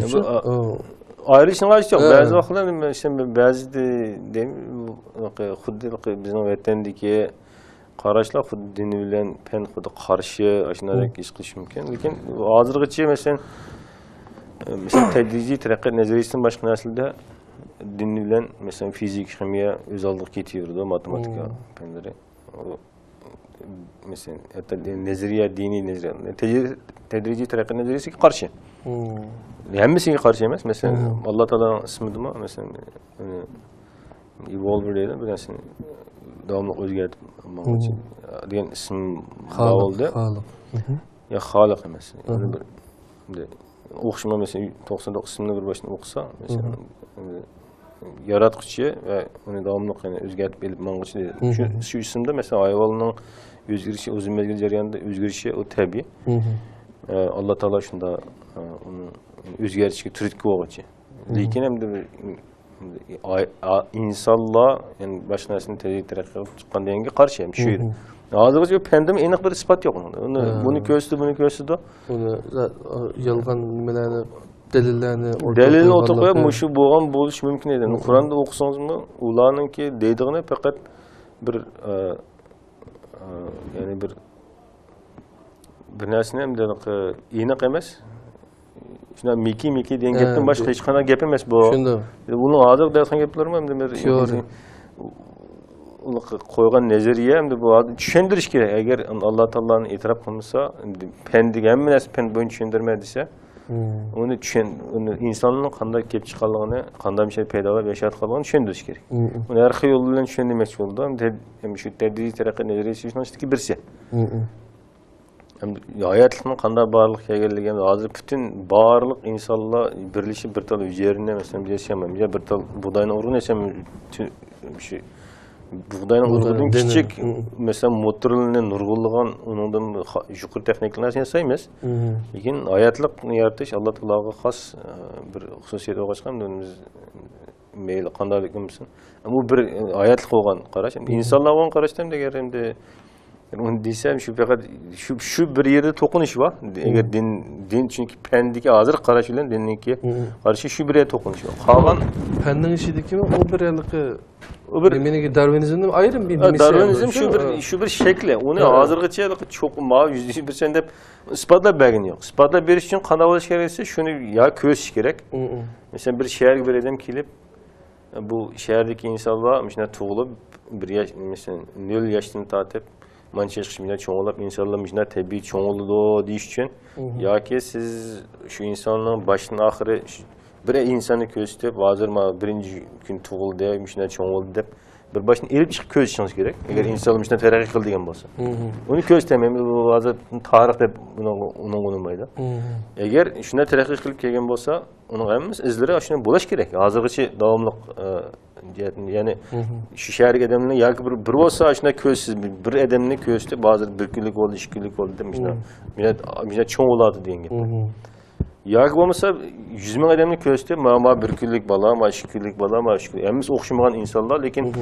Ayrılışın hacı yok. Bazı vakitler işte bazı deyim, xuddi bizim vatandaki qarashlar xuddi dini bilan pen xuddi qarshi shunday ish qilish mumkin. Lekin hozirgacha mesela tadrijiy taraqqiyot nazariyasidan boshqa narsalarda din bilan mesela fizik, kimya o'z oldiga ketaverdi, matematika fanlari. Mesela hatta nezariye, dini nezariye, tedrici teraqqi nezariyesiga qarshi. Hammasiga qarshi emas. Mesela Allah Teala'nın ismida mi? Mesela evolver deydi, bir narsani davomli o'zgartib bo'lmoqchi degan ism bo'ldi. Ya Xoliq emas. Bir o'qishma mesela 99 ismini bir boshdan o'qisa, mesela yaratquchi va uni davomli o'zgartib elib mang'uchi deydi. Shu ismda mesela hayvonning o'zgarishi, uzun mezgil jarayonida o'zgarishi o tabiiy. Allah Teala shunda uni o'zgarishga turtki bo'lmoqchi. Lekin ham insonlar yani boshqa narsani taraqqiyot chiqqanga qarshi ham shu. Hozirgacha pandemiya aniq bir isbot yo'q unda. Buni ko'rsatdi. Uni yolg'on nimalarni dalillarni o'tirib qo'yib, mushu bo'lgan bo'lishi mumkin edi. Qur'onda o'qisangizmi, ularninki deydig'ini faqat bir yani bir narsani ham aniq emas. Shuna miki degan gapdan boshqa hech qanday gap emas bu. Buni hozir deyotgan gaplarmi ham bir uni qo'ygan nazariya ham bu tushuntirish kerak. Agar Alloh taolani e'tirof qilmasa, pendiga hamma narsa pen bo'yicha tushuntirma desa, uni insonning qanday kelib chiqqanligini, qanday bir şey paydo bo'lib yashayotganligini tushuntirish kerak. Uni har xil yo'l bilan tushuntirmoqchi bo'ldim. Ham shu tadrijiy taraqqiyot nazariyasining ichidagi birsi. Hayatlikning qanday borliq kelganligi, hozir butun barliq insonlar birlashib bir tal yerni masalan yashamaymiz, bir tal bug'doyni urug'ini yashamaymiz. Shu bug'doyni urug'idan kichik masalan motorlarni nurg'ulg'an, undan yuqori texnikalar yasaymiz. Lekin hayatlikni yaratish Alloh taologa xos bir xususiyat bo'lgan, biz meyli qanday bo'lsin. Bu bir hayatlik bo'lgan qarash. İnsanlar bo'lgan qarashdan deganimda onu desem şu bir yerde tokunuş var. Eğer din çünkü pendiki hazır qarash bilan dinninki qarshi şu bir yerde tokunuş var. Qolgan penning ishidiki o bir yerlik meniki Darwinizmdan ayrim bir misal. Darwinizm şu bir şekli. Onu hozirgacha çok %100% deb isbotlab bergan yo'q. Isbotlab berish uchun qanday bo'lish kerak esa shuni ya ko'rish kerak. Mesela bir shaharga bir odam kelib, bu shahardagi insonlar shuna tug'ilib, bir yosh, mesela 0 yoshdan tortib mancha chiqishimda cho'ng'ilib, insonlar shuna tabiiy cho'ng'ildi deyish uchun yoki siz shu insonning boshidan oxiri bir insonni ko'rsatib, hozir mana birinchi kun tug'ildi, shuna cho'ng'ildi deb bir başını elip çıkıp köz çıkınız gerek. Eğer insanlar işte terakki kıl degan bolsa. Onu köz demeymiz, bu hazır tarih dep onun konulmaydı. Eğer şuna terakki kılıp kelgen bolsa, onun emmiz izleri aşına bulaş gerek. Hazırgıçı davamlıq yani şu şehirge edemine yoki bir bolsa aşına közsüz bir edemine közde bazı 1 kunlik oldu, 2 kunlik oldu demişler. Mina çoğ oladı deyen gep. Yoki bolmasa 100 ming edemine közde ma 1 kunlik bala, ma 2 kunlik bala, ma 3 kunlik. Emmiz okşamagan insanlar, lekin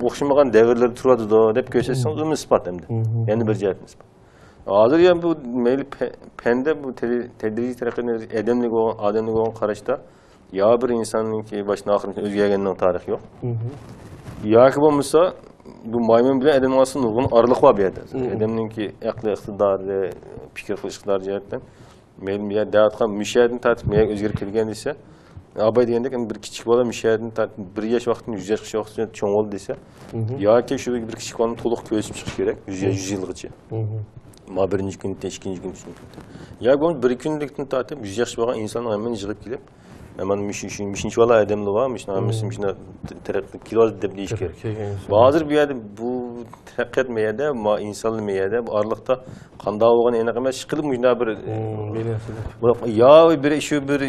okşamagan devirler turadi da dep kösetseniz onu ispat emdi. Yani bir jihat ispat. Hazır yani bu meyli pende bu tedrici terakkinin edemlik olan, ademlik olan qarashda ya bir insanın ki başına ahirinde özgərgəndən tarix yok. Ya ki bolmasa bu maymun bilen edemin arasında nurgun arılık var bir yerde. Edemin ki aklı iktidarı, fikir fışkılar cihetten meyli bir yer dağıtkan müşahedini tartip meyli özgür kelgen dese abay degендek bir kichik bola müşahedini tartip 1 yaş vaqtın 100 yaş vaqtın çoğ oldu dese ya ki şu bir kichik bolanın toluq kösüp çıkış gerek 100 yılgıça. Ma birinci gün, ikinci gün, üçüncü gün. Ya bu 1 günlükten tartip 100 yaş bolan insanın hemen yığıp kelip hemen mişinç valla edemli var, mişin amisim şuna terakki kiloz dep deyiş gerek. Bazı bir yerde bu terakki etmeyede, ma insanlı meyede, bu arlıkta kanda olgan enak emas, şıkılıp müşina bir ya bir şu bir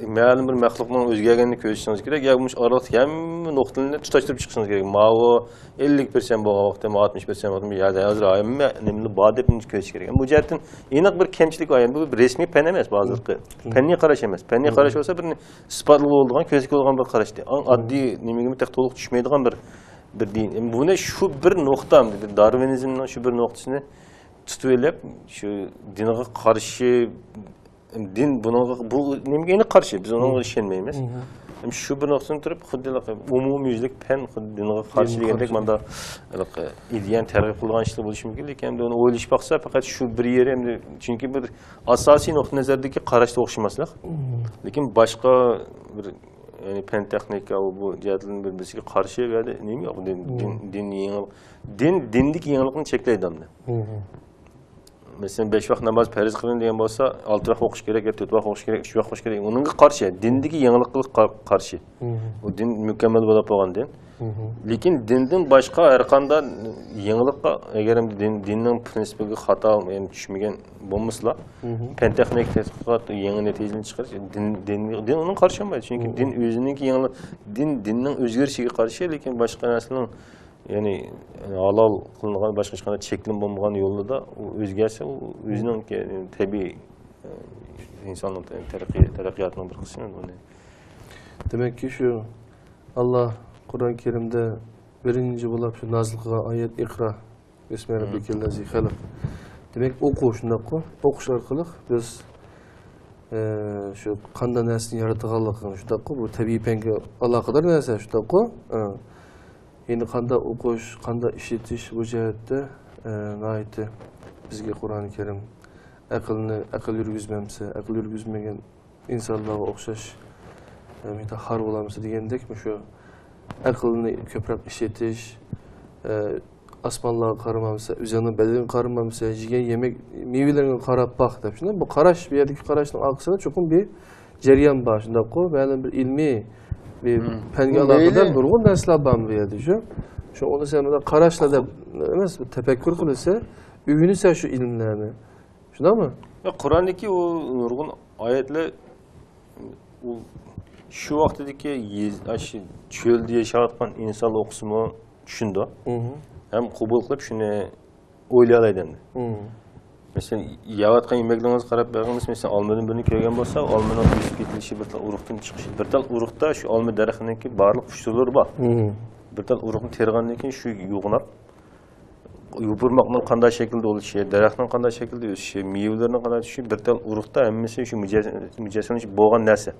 ma'lum bir mahlukның özgərgənini közüşüңüz gerek, ya bu arlıkta hem noktalarını tutaştırıp çıkışınız gerek. Ma o 50% bolgan vaqtda, ma 60% vaqtda ya hazır ayım nemli badepini közüş gerek. Bu jihatdan enak bir kemçilik var, bu resmi pen emas bazıkı. Penni qaraş emas. Penni qaraş olsa bir isbatlı olduğun, közlük olduğun bir qarashdi. Addi nemegimi tek toluq düşmeydiğin bir din. Bu ne şu bir nokta, Darwinizmning şu bir noktasını tutup şu dinge qarşı din bunun bu nemegini qarşı biz ona işenmeymiz. Şu bir noktasını tutup xuddi umumiyüzlük pen xuddi dinge qarşı degендek manda ideyan targ'ib qilgan ishlar bo'lishi mumkin, lekin endi uni o'ylashib baqsa faqat shu bir yeri endi chunki bir asosiy nuqtai nazardagi qarashda o'xshamaslik. Lekin boshqa bir yani pen texnika bu jihatlarning bir-biriga qarshi va nima yo'q dinlik yangilikni cheklaydi hamda. Mesela 5 vaqt namoz farz qilin degan bo'lsa, 6 vaqt o'qish kerak, 4 vaqt o'qish kerak, 3 vaqt o'qish kerak. Uningga qarshi, dindagi yangilikqa qarshi. O din mukammal bo'lib qolgan din. Lekin dindan boshqa har qanday yangilikqa agar dinning prinsipiga xato, ya'ni tushmagan bo'lmasa, pen texnik tadqiqot yangi natijalarni chiqarish din uning qarshi emas. Chunki din o'zining yangi dinning o'zgarishiga qarshi, lekin boshqa narsaning yani halal kılınan başka çıkan çeklim bulmagan yolda da özgürse özünün tabi insanın terakkiyatının bir kısmı. Demek ki şu Allah Kur'an-ı Kerim'de birinci bulup şu nazil kılgan ayet ikra Bismillahirrahmanirrahim halak. Demek oku şundak ko. Okuş arkalı biz şu kanda neslini yaratıgallıkını şundak ko. Bu tabi penge alakadar neyse şundak ko. Endi qanda o'qish, qanda ishitish bu jihatda g'oyatda bizga Qur'oni Karim aql yurgizmamsa, aql yurgizmagan insonlarga o'xshash har bo'lamiz degandek shu aqlni ko'proq ishitish, osmonlarga qaramamsa, o'zini badaniga qaramamsa, yegan yemek mevalarga qarab baq deb shunda bu qarash, bu yerdagi qarashning orqasida cho'qim bir jarayon bor, shunday qo'y, ma'lum bir ilmiy bir penge alakadar nurgun dersler var mı diye düşün. Şu onu sen orada qaraşla da emas, tefekkür kılırsa, övünürse şu ilimlerini. Şuna mı? Kur'an'daki o nurgun ayetler şu vaktdeki çölde yaşayotgan insanlar okusumu düşündü. Hem kubul kılıp şunu oylayalaydı. Mesela yavatkan yemekleriniz qarab bağınız mesela almadan birini köygen bolsa, almadan düşüp ketilişi bir tal uruqdan çıkışı. Bir tal uruqda şu alma daraxtındaki barlıq kuşturlar var. Bir tal uruqni tergandan keyin şu yuğunap yupurmaqning qanday shaklda bo'lishi, daraxtning qanday shaklda o'sishi, mevalarning qanday tushishi, bir tal uruqda hammasi shu mujassam bo'lgan narsa.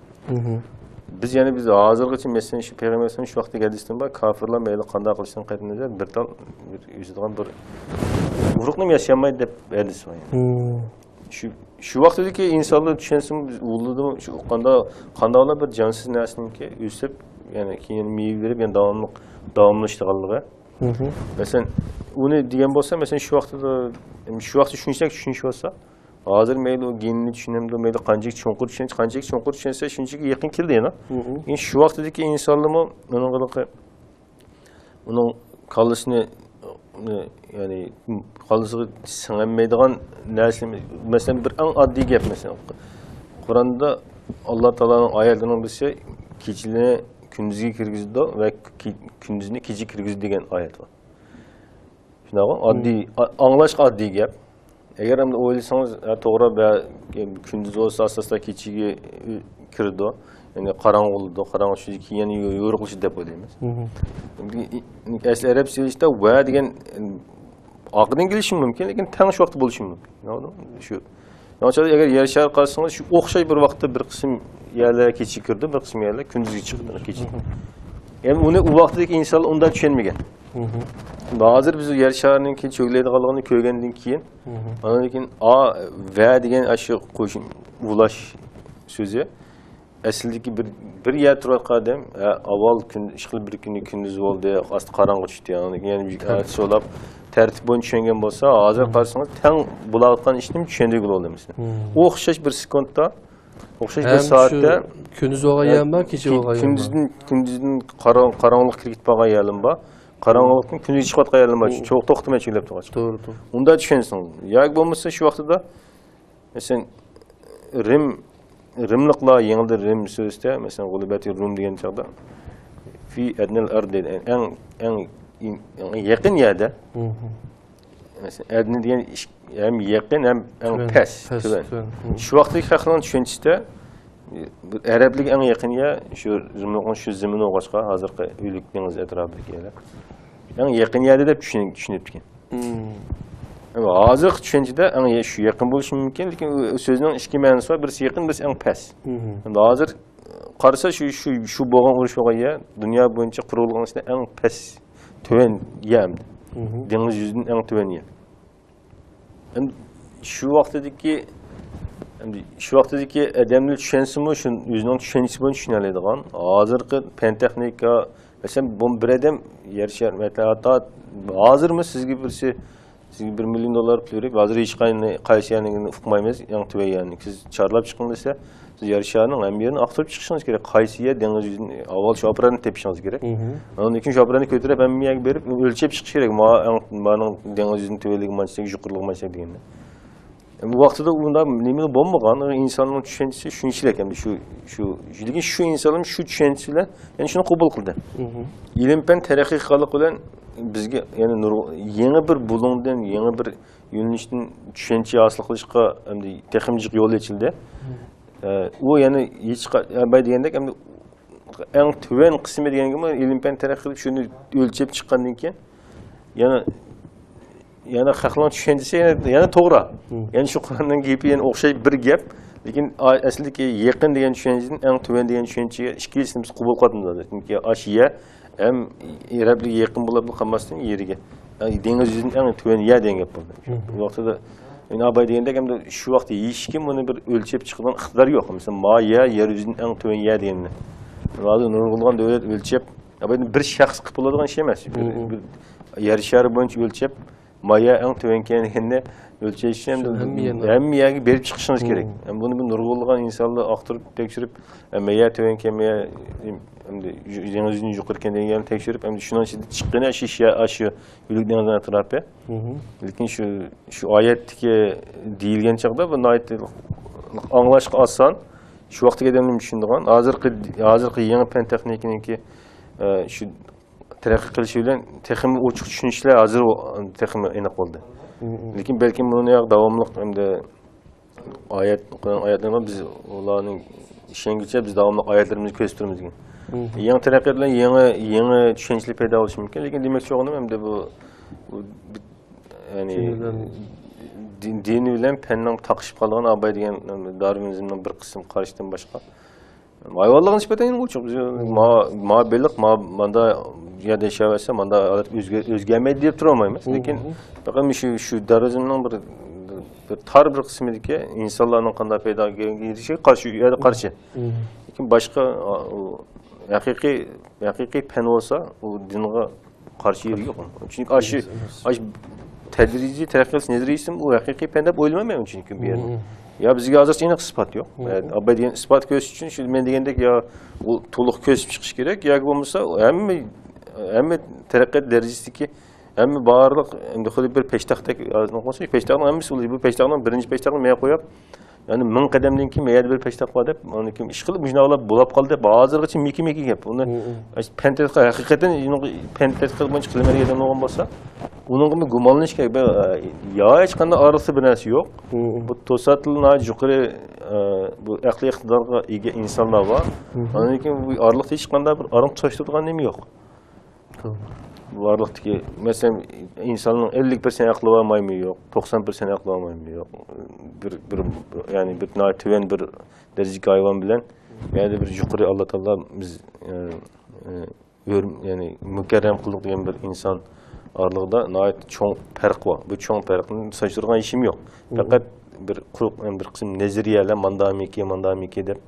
Biz yani biz hozirgacha mesela şu peygamberimiz şu vaqtda hadisdan bor, kafirlar mayli qanday qilishdan qaytib nazar bir tal o'zidan bir uruqni yaşamaydı deb hadis var. Şu vaqtdagi insonlar tushunsin, uludum şu qanday ola bir jonsiz narsaniki o'sib, yani keyin meva berib, yani davomli ishtiqolligi. Mesela uni degan bo'lsa, mesela şu vaqtda tushunish bo'lsa, hozir mayli o genini tushunamdi, mayli qanchalik cho'nqur tushunsa, shunchaki yaqin keldi yana. Endi shu vaqtdagi insonlarmi uning Onun kalısını yani kalısı sığınmaydıgan narsa mesela bir en addi gap mesela Kur'an'da Allah Teala'nın ayetlerinin bir şey keçilerini gündüzge kirgizdi ve gündüzünü keçi kirgizdi degan ayet var. Şunaqa addi anlaş addi gap. Eğer hem de oylasanız to'g'ri ve gündüz olsa asasda keçiga kirdi. Yani qarang'uldi, qarang' shu keyin yo'riqlishi deb o'ylaymiz. Asli arab so'zida va degan aqldan kelishi mumkin, lekin tang shu vaqtda bo'lishi mumkin. Shu Yalnız eğer yer şehir karşısında şu okşay bir vakti bir kısım yerlere keçi kirdi, bir kısım yerlere gündüzü çıktı keçi. Yani onu o vaktdeki insanlar ondan düşünmegen. Hazır biz yer şehirinin ki çögleydi kalığını köygenden keyin, ondan keyin a ve degan aşı qo'shim ulash so'zi aslidagi bir yer turgan odam avval kun ishqil bir kuni kunduz bo'ldi, asti qarong'i tushdi, yani so'lab tertip boyunca düşüngen bolsa, hazır qarşısınız tang bulayotgan ishni tushundik bo'ldi mesela. O'xshash bir sekundda, o'xshash bir soatda kunduz olgan ham bor, kecha olgan ham bor. Kunduzdan qarong'ulik kirib qolgan yerim bor. Qarong'ulikdan kunduz chiqayotgan yerim bor. Çok to'xtamay cheklab turgan. To'g'ri. Unda tushunsin. Yoki bo'lmasa shu vaqtida mesela Rimliqlar yengildi Rim so'zda, mesela g'ulubati Rum degan chaqda fi adnal ard en yaqin yerda mesela adni degan hem yaqin hem pes. Shu vaqtdagi xalqning tushunchisida arablik en yaqin yer shu Rimliqning shu zamini o'g'ashqa hozirgi O'lik dengiz atrofidagi yerlar. En yaqin yerda deb tushunib ekan. Hozirgi tushunchada shu yaqin bo'lishi mumkin, lekin so'zning ikki ma'nosi bor, birisi yaqin, birisi eng past. Hozir qarasa shu bo'lgan urush bo'lgan yer dunyo bo'yicha qurilgan ichida eng past to'van yer. Dengiz yuzining eng to'van yer. Shu vaqtdagi odamlar tushunsimi, shu o'zining tushunchasi bilan tushuna oladigan. Hozirgi fan texnika, masalan, bu bir odam yer shar hatta hozirmi sizga birisi sizga $1 million pul hozir hech qaysi yanigini uqmaymiz, yang tuvayanni. Siz charlab chiqing desa, siz yer sharning ham yerini aqtirib chiqishingiz kerak. Qaysi yer dengiz yuzini avval shu apparatni tepishingiz kerak. Ondan keyin shu apparatni ko'tarib hammaga berib o'lchab chiqish kerak. Mana dengiz yuzini tuvaligi manchasiga yuqorliq manchasi deganda. Bu vaqtida unda nima bo'lmagan, insonning tushunchasi shunchalik ham lekin shu insonlar shu tushunchasi bilan ya'ni shuni qabul qildi. Ilm fan taraqqiy qilib bilan bizga yani yangi bir bulungdan, yangi bir yo'nalishdan tushuncha hosil qilishga hamda texnik yo'l ochildi. U yani hech qanday degandek hamda eng tuvan qismi deganga ilm fan taraqqiy qilib shuni o'lchab chiqqandan keyin yana xalqning tushunchasi yana to'g'ri. Yani shu Qur'onning gapi yana o'xshaydi bir gap, lekin aslida yaqin degan tushunchadan eng tuvan degan tushunchaga ikkilisini biz qabul qilamiz. Chunki ashiya hem Arablik yaqin bo'lib qolmasdan yeriga. Dengiz yuzining eng tuvan yer degan gap bo'ldi. Bu vaqtda men abay deganda ham shu vaqtda hech kim buni bir o'lchab chiqadigan iqtidor yo'q. Masalan, yer yuzining eng tuvan yer deganni. Hozir nurg'ulgan davlat o'lchab, abayning bir shaxs qilib bo'ladigan ish emas. Yer shari bo'yicha o'lchab, yer eng tuvan ekanligini o'lchash ham hammaga berib chiqishingiz kerak. Buni bir nurg'ulgan insonlar aqtirib, tekshirib, yer tuvan ekan, Endi dengizni yuqori ekanligini tekshirib, endi shundan chiqqani shu O'lik dengiz atrofi. Lekin shu oyatdagi deyilgan chaqda bu anglashga oson. Shu vaqtga odamlar tushundigan. Hozirgi yangi fan texnikaniki shu taraqqiy qilishi bilan texnik ochiq tushunishlar hozir texnik aniq bo'ldi. Lekin balki buni davomli endi oyatlarni biz ularning ishongicha biz davomli oyatlarimizni ko'rsatamiz degan. Yangi taraqqiyot bilan yangi tushunchalar paydo bo'lishi mumkin, lekin demoqchi bo'lganim hamda bu ya'ni dini bilan fanning taqishib qolgan abay degan Darwinizmning bir qism qarashdan boshqa hayvonlarga nisbatan ochiq. Ma belliq, manda yerda yashayapsa, manda o'zgarmaydi deb tura olmaymiz. Lekin faqat shu Darwinizmning bir tar bir qismidagi insonlarning qanday paydo bo'lishiga qarshi. Lekin boshqa haqiqiy fan olsa, u dinga qarshi yeri yo'q. Chunki aşı tədrici taraqqiyot nezariysi u haqiqiy fan deb o'ylamayman chunki bu yerda. Ya bizga hozircha aniq isbot yo'q. Abay degan isbot ko'rish uchun shu men degandek yo u to'liq ko'rsatib chiqish kerak, yoki bo'lmasa Hem teraqqiyat derejesideki hem barlıq endi xuddi bir peştaxtdek yazılmışsa peştaxtın hemmisi bu peştaxtın birinci peştaxtını meye qo'yib yani 1000 qadamdan keyin meyada bir peştax bor deb uni kim ish qilib mujnalab bo'lib qoldi deb hozirgacha meki gap uni pentadqiq haqiqatan pentadqiq bo'yicha qilmaydigan bo'lgan bo'lsa uningga gumonlanish kerak yo hech qanday oraliqda bir narsa yo'q bu to'satilgan yuqori bu aqliy iqtidorga ega insonlar bor undan keyin bu oraliqda hech qanday bir orim to'shtiradigan nima yo'q varlıktaki mesela insanın 50% aklı var mı yok, 90% aklı var mı yok. Yani bir tüven bir derecik hayvan bilen yani bir yukarı Allah Teala biz yani mükerrem kıldık diyen bir insan ağırlığında nahit çok fark var. Bu çok farkın saçtırgan işim yok. Fakat bir bir kısım neziriyeler mandamiki dep.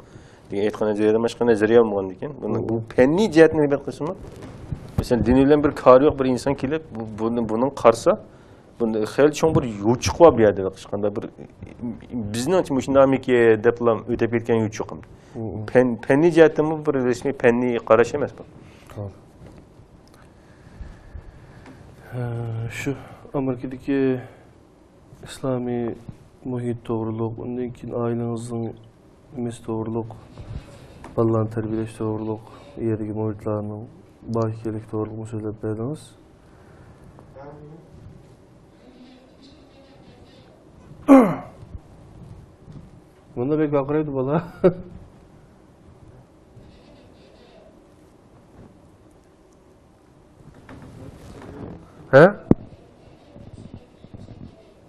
Aytgan neziriyeden başka neziriye olmagan diken. Bu penni cihetinin bir kısmı. Mesela dinleyen bir karı yok bir insan kelip bunun karsa bunda xeyli çoğun bir yuçuk var bir yerde bakışkanda bir bizden için bu şimdi Amerika'ya deplam ötep etken yuçuk. Penni cihetten mi bir resmi penni karaş emez bu? Şu Amerika'daki İslami muhit doğruluk, ondan keyin ailenizin emes doğruluk, balalarni tarbiyalash doğruluk, yerdagi muhitlarning bahikelik doğruluğumu söyleyip verdiniz. Bunda pek akıraydı bala. He?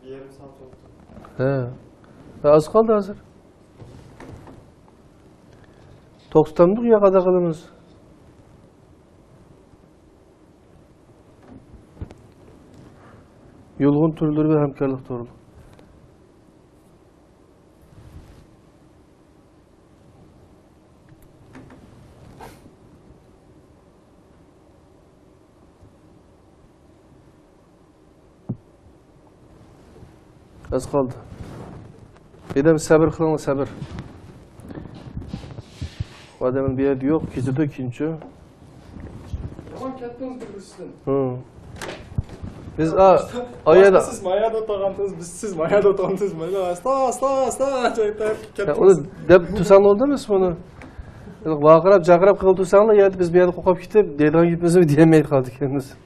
Bir yarım saat oldu. He. Az kaldı hazır. Tokstandık ya kadar kılımız. Yolgun türleri ve hemkarlık doğruluk. Az kaldı. Edem sabır kılın, sabır. O adamın bir yerde yok, keçirdi ikinci. Yaman kettiniz bir üstün. Biz ayada... Siz mayada oturgandınız, biz siz mayada oturgandınız. Böyle asta çaylar kettiniz. Onu dep tusan oldu mu bunu? Vaqirab, jaqirab qilib tursanlar, yerda biz bu yerda qo'qib ketib, deydigan gapimizni demay qoldik kendimiz.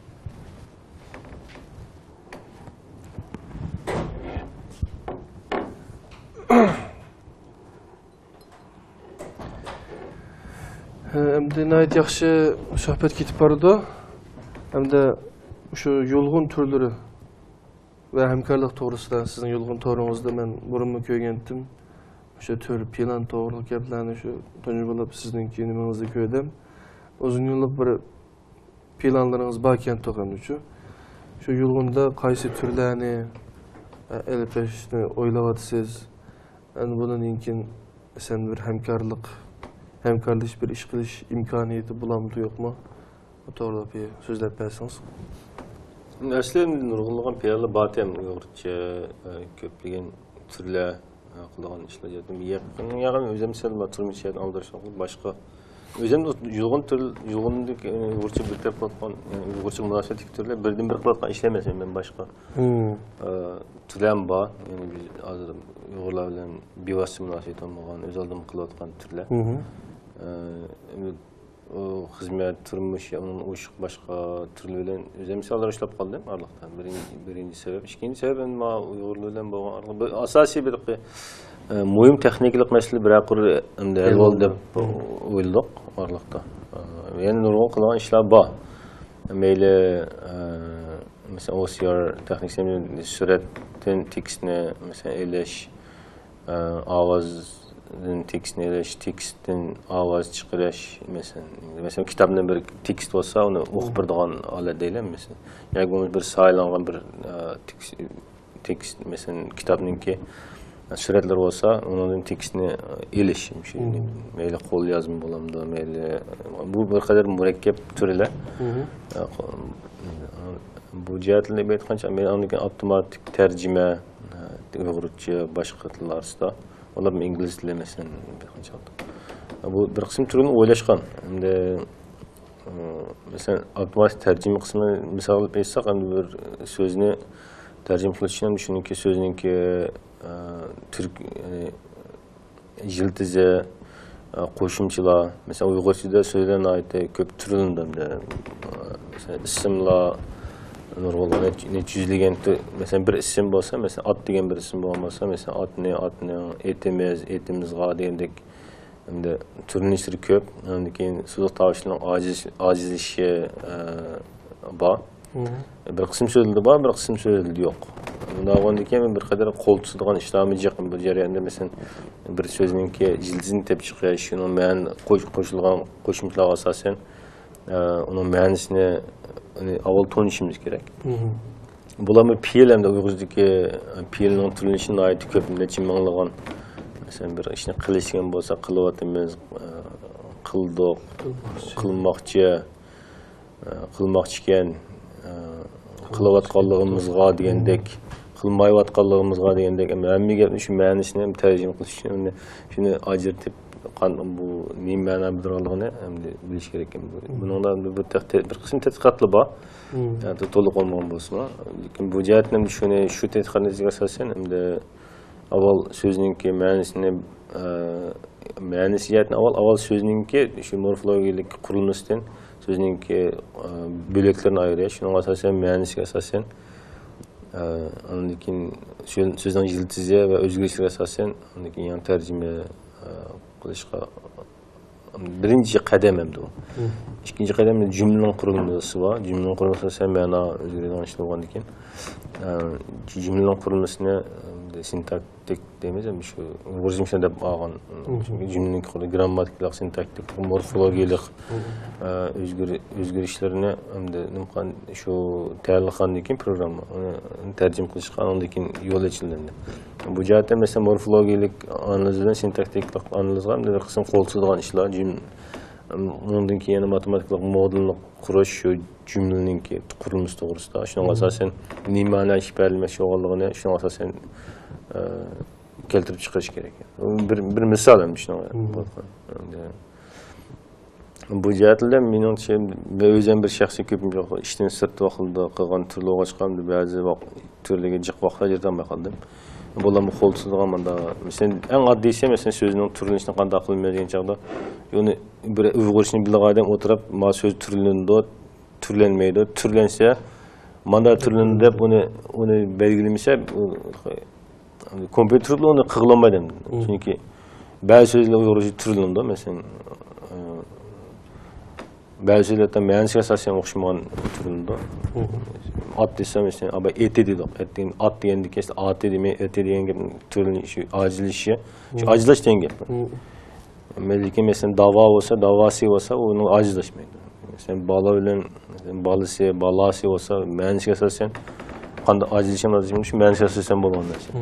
Endi nayt yaxshi suhbat ketib bordi. Hamda şu yolgun türleri ve hemkarlık to'g'risida sizin yolgun to'g'ringizda men burunma ko'rgandim. O'sha tür plan to'g'riliq gaplarni shu tunji bo'lib sizninki nimangizni ko'rdim. Uzun yillik bir planlaringiz bor ekan to'g'ri. Shu yolgunda qaysi turlarni eltishni o'ylayapsiz? Yani bundan keyin sen bir hemkarlık bir iş qilish imkoniyati bulamdı yo'qmi? Bu to'g'rida bir so'zlab bersangiz. Aslında nurgulluğun piyarlı batem yoğurtça köplegen türle kılgan işler yaptım. Yakın özüm sen batırmış şeyden aldırışan başka. Özüm yolgunduk yoğurtça bir tep atkan yoğurtça münasebetlik türle birden bir kılatkan işlemesem ben başka. Türlem var yani biz hazırım yoğurlarla bir vasıf münasebet olmayan özellikle kılatkan türler. O hizmet, turmuş, onun uşuk başka türlülen özlemseller işlep kaldı arlıktan. Birinci sebep. İkinci sebep ben ma uygurluğundan bağlı arlık. Asasi bir mühim tekniklik mesele bir akır el oldu uyulduk arlıkta. Yani nurgun kılan işler var. Meyle mesela OCR tekniksinin süretin tekstine mesela eleş avaz tekstini eleş, tekstin avaz çıkarış mesela kitabında bir tekst olsa onu okup birdiğen alet değil mi mesela? Yani bir sayılan bir tekst mesela kitabınki suretler olsa onun tekstini eleş meyle kol yazım bulamdı meyle bu bir kadar mürekkep türüyle bu cihetlerle bir kança men anlık otomatik tercüme Uygurca başka tillarda onlar İngiliz dili mesela bir kança. Bu bir kısım türünü oylaşkan. Hem de mesela avtomatik tercüme kısmını misal alıp aytsak, endi bir sözünü tercüme kılış için düşününki sözününki Türk yiltize, qo'shimchalar, mesela Uyg'urchada so'zlarni aytdi, ko'p turildi. Mesela ismlar nurg'ulg'an necha yuzlagan, mesela bir ism bo'lsa, mesela at degan bir ism bo'lmasa, mesela atni, etimizga degandek endi turlari ko'p. Undan keyin so'z tavishning ojizlishi bor. Bir qism so'zildi bor, bir qism so'zildi yo'q. Bundan keyin bir qadar qo'l tutadigan ishlarimiz yo'q bu jarayonda. Mesela bir so'zningki jildizini tepib chiqish, uni ma'ni qo'shilgan qo'shimchalarga asosan uning ma'nisini avval tanishimiz kerak. Bularni fe'l hamda Uyg'urdagi fe'lning turilishini aytib ko'p necha minglagan. Mesela bir ishni qilishgan bo'lsa, qilyapmiz, qildik, qilmoqchi, qilmoqchikan, qilayotganligimizga degandek, qilmayotganligimizga degandek, hamma gapni shu ma'nisini ham tarjima qilish uchun shuni ajratib bu ne ma'no bildirganligini hamda bilish kerak. Buningda bir qism tadqiqotlar bor. Yani to'liq olmagan bo'lsa, lekin bu jihatdan shuni shu tadqiqotlarga asosan hamda avval so'zningki ma'nisiyatni avval so'zningki shu morfologik qurilmasidan so'zningki bo'laklarini ayirish, shunga asosan ma'nisiga asosan undan keyin so'zning yiltizi va o'zgarishiga asosan undan keyin yana tarjima qilishga birinchi qadam hamda u. İkinci qadam cümlenin qurilmasi bor. Cümlenin qurilmasi asosan ma'no o'zgaradigan ish bo'lgandan keyin cümlenin qurilmasini sintaktik deymiz, shu Uyg'urcha deb olgan. Cümlening grammatikalik, sintaktik, morfologiyalik o'zgarishlarni hamda nimqan shu tayyorlangandan keyin programma uni tarjima qilishga undan keyin yo'l ochildi. Bu jihatda mesela morfologiyalik analizdan sintaktik analizga bir qism qo'l tutadigan ishlar, undan keyin yana matematikalik modelni qurish shu jumlaningki qurilmasi to'g'risida, shunga asosan ne ma'no ifodalamoqchi bo'lganligini shunga asosan keltirib chiqarish kerak. Bir misol ham shunga. Bu jihatda meningcha o'zim bir shaxsiy ko'pincha ishdan sirt vaqtida qilgan turli o'g'achqamda ba'zi vaqt turliga jiq vaqtlar yerdan qoldim. Bularni qo'l tutadigan manda mesela eng oddiysi mesela so'zning turilishini qanday qilmaydi degan chog'da uni bir Uyg'urchani bilgan odam o'tirib ma so'z turilindi, turlanmaydi, turlansa manda turlandi deb uni belgilamasa kompüterda onu qilolmaydi. Chunki ba'zi so'zlar Uyg'urcha turilindi, mesela ba'zi so'zlardan ma'nosiga asosan o'xshamagan turilindi. At desem mesela ama eti dedik. Etin at diyen dikes at demey eti diyen gibi türlü şu acilişi. Şu aciliş diyen gibi. Melike mesela dava olsa davası olsa onun acilişmeydi. Mesela bala ölen balası olsa mühendislik esasen kanda acilişim mühendislik esasen bulman mesela.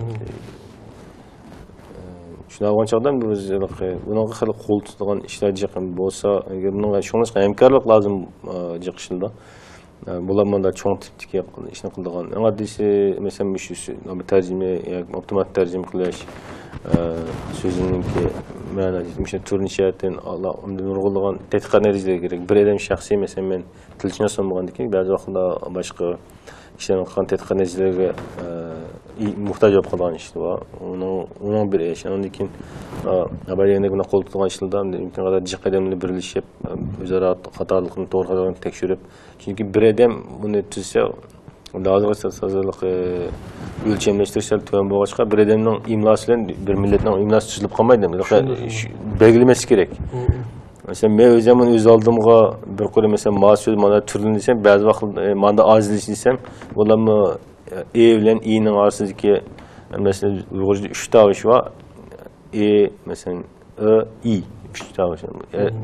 Şuna qançaqdan bir bunun xəli qol tutduğan işlər çıxın bolsa, bunun şunlaşqa həmkarlıq lazım çıxışında. Bulamanda çoğun tipdiki işini qıldığan. Ən addisi məsələn müşüsü, tərcümə, avtomat tərcümə qilish, sözününki mənası, məsələn turnisiyatın Allah nurg'ulg'an tədqiqat nəticələri kerak. Bir adam şəxsi məsələn mən tilçinə olmagandan keyin bəzi vaxtda başqa işlərin qılğan tədqiqat nəticələrə muhtaç olub qalan işlər var. Onun bir iş. Ondan keyin haberlerinde buna qol tutgan işlərdə imkan qədər jiq adamla birləşib özara xatalıqını to'g'ri tekshirib. Çünki bir adam bunu tuzsa lazım sazlıq ölçemləşdirsə tövən boğaçqa bir adamın imlası ilə bir millətin imlası tuzulub qalmaydı. Belgiləməsi kerak. Mesela ben özüm öz aldığımda bir kere mesela maaş mana türlü desem bazı vakit manda aziliş desem olamı evlen iyinin arasındaki mesela Uygurca 3 taviş var. Mesela i 3 taviş.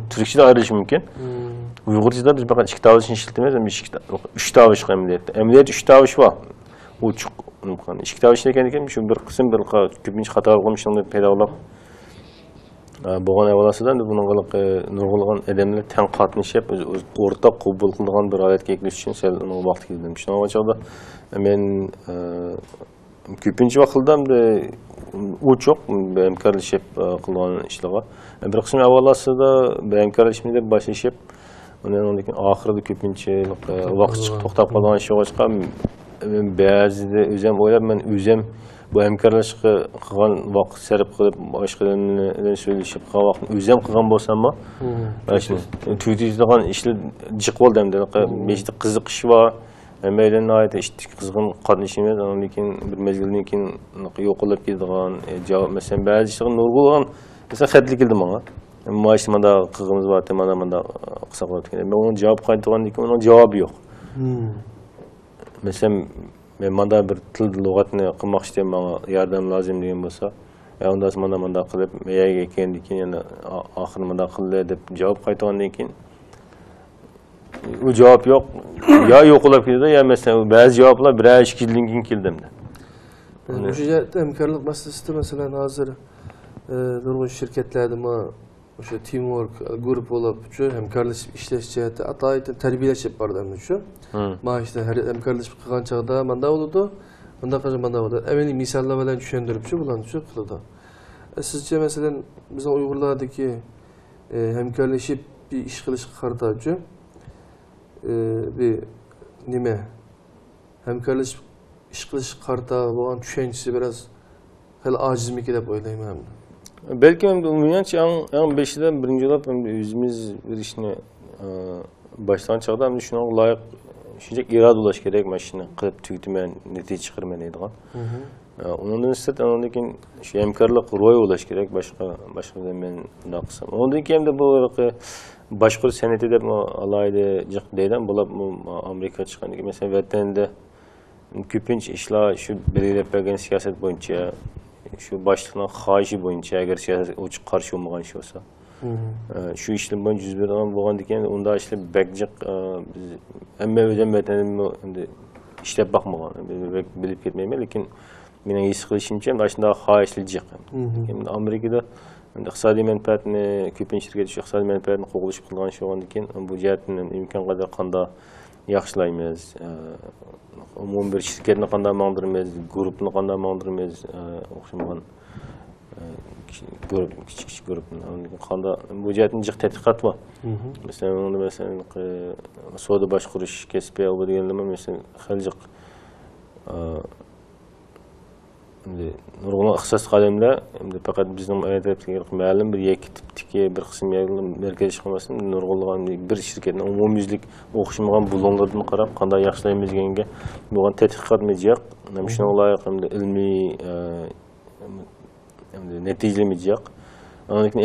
Türkçe'de ayrılış mümkün. Uygurca'da biz bakın 2 tavişini işletemeyiz ama 3 taviş emniyet. Emniyet 3 taviş var. O çok mümkün. 2 tavişine kendine şu bir kısım bir köpünç hata olmuşlar pedagoglar. Boğan evalasıdan da bunun nurg'ulg'an adamlar teng qatnashib o'rtaq qabul qilgan bir holatga kelishib uchun sal vaqt keldim. Shuning uchun men ko'pincha vaqtda u cho'q hamkorlashib qilgan ishlarga bir qism evalasida hamkorlashib deb boshlashib Ondan keyin oxirida ko'pincha vaqt chiqib to'xtab qolgan ish bo'lsa ba'zida o'zim o'ylab men o'zim bu hamkorlashishga qilgan vaqt sarf qilib boshqalarni so'ylashib qilgan vaqtni o'zim qilgan bo'lsam-mi mana shu tuydigan ishlar jiq bo'ldi endi beshta qiziqish bor maylining aytib ishga qizg'in qatnashimiz undan keyin bir mezgildan keyin yo'qolib ketadigan javob masalan ba'zi ishlar nurg'ulgan masalan xatli keldi menga mana mana qilg'imiz bor mana qilsak bo'ladi men uni javob qaytargandan keyin uning javobi yo'q masalan men mana bir til lug'atni qilmoqchi menga yordam lozim degan bo'lsa unda mana qilib yaga ekandan keyin yana oxiri mana qildi deb javob qaytargandan keyin u javob yo'q yo yo'qolib ketdi yo masalan ba'zi javoblar bir 2 yildan keyin keldimdi o'sha yerda hamkorlik masalasida masalan hozir nurg'un shirkatlarda o'sha teamwork guruh bo'lib shu hamkorlashib ishlash jihati atoyib tarbiyalashib bordi shu mana işte hamkorlashib qilgan chog'da manda bo'ladi bunday qilib manda bo'ladi amaliy misollar bilan tushuntirib shu bularni shu qiladi sizcha masalan bizning uyg'urlardagi hamkorlashib bir ish qilishga qarata bir nima hamkorlashib ish qilish qarata bo'lgan tushunchasi biroz hali ojizmiki deb o'ylayman. Belki umumiyatçe en beşiden birinci olarak özümüz bir işini baştan çağda hem de şuna layık şişecek irade ulaş gerek maşine kılıp tüytümen netice çıkarmen edilen. Ondan sonra onundaki şu hemkarlık roya ulaş gerek başka zaman daha kısa. Onundaki hem de bu başka seneti de alayda cık deyden bulab Amerika çıkan gibi mesela vatanda köpünç işler şu belirlep bergen siyaset boyunca şu başlığına xahişi boyunca eğer siyaset uçuk karşı olmayan iş olsa şu işlem boyunca 101 adam boğan diken onda işte bekcik emme ödem vatanım işlep bakmagan bilip gitmeyme lakin menen iyisi kılışınca aslında xahişlilik hem Amerika'da iqtisodiy menfaatni ko'pincha shirkat iqtisodiy menfaatni qo'g'lashib qilgan ish bo'lgan ekan bu jihatni imkon qadar qanday yaxshilaymiz umumiy bir shirkatni qanday mangdiramiz guruhni qanday mangdiramiz o'xshamagan kichik guruhni qanday bu jihatni jiq tadqiqot bor masalan savdo boshqarish kasbi deganlar masalan xiljiq nurg'un ixtisos qalamlar endi faqat bizning ma'lum bir yakki tipdagi bir qism markaziy ishxonasi nurg'unlagan bir shirkatni umumyuzlik o'xshamagan bulonlardan qarab qanday yaxshilaymiz deganga bo'lgan tadqiqot mijaq shunga loyiq ilmiy natijali mijaq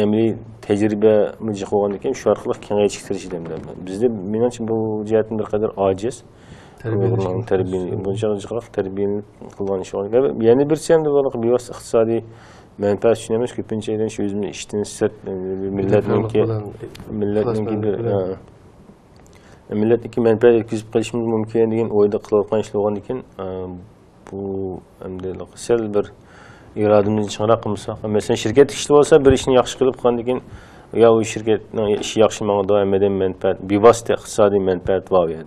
amaliy tajriba mijaq bo'lgandan keyin shu orqali kengaytishga tirishiladi bizda menimcha bu jihatdan bir qadar ojiz terbiyelenip kılgan iş var. Yani bir sen de olarak bir iqtisadi menfaat düşünemez köpünçeyden şu yüzümü işten sert millet iki menfaat etkizip kalışımız mümkün degen oyda kılalıkan işler olan iken bu sel bir iradımızı çıkarak kılmışsak. Mesela şirket işli olsa bir işini yaxşı kılıp kan degen ya o şirketin işi yaxşı mağda devam eden menfaat bir vasıta iqtisadi menfaat var ya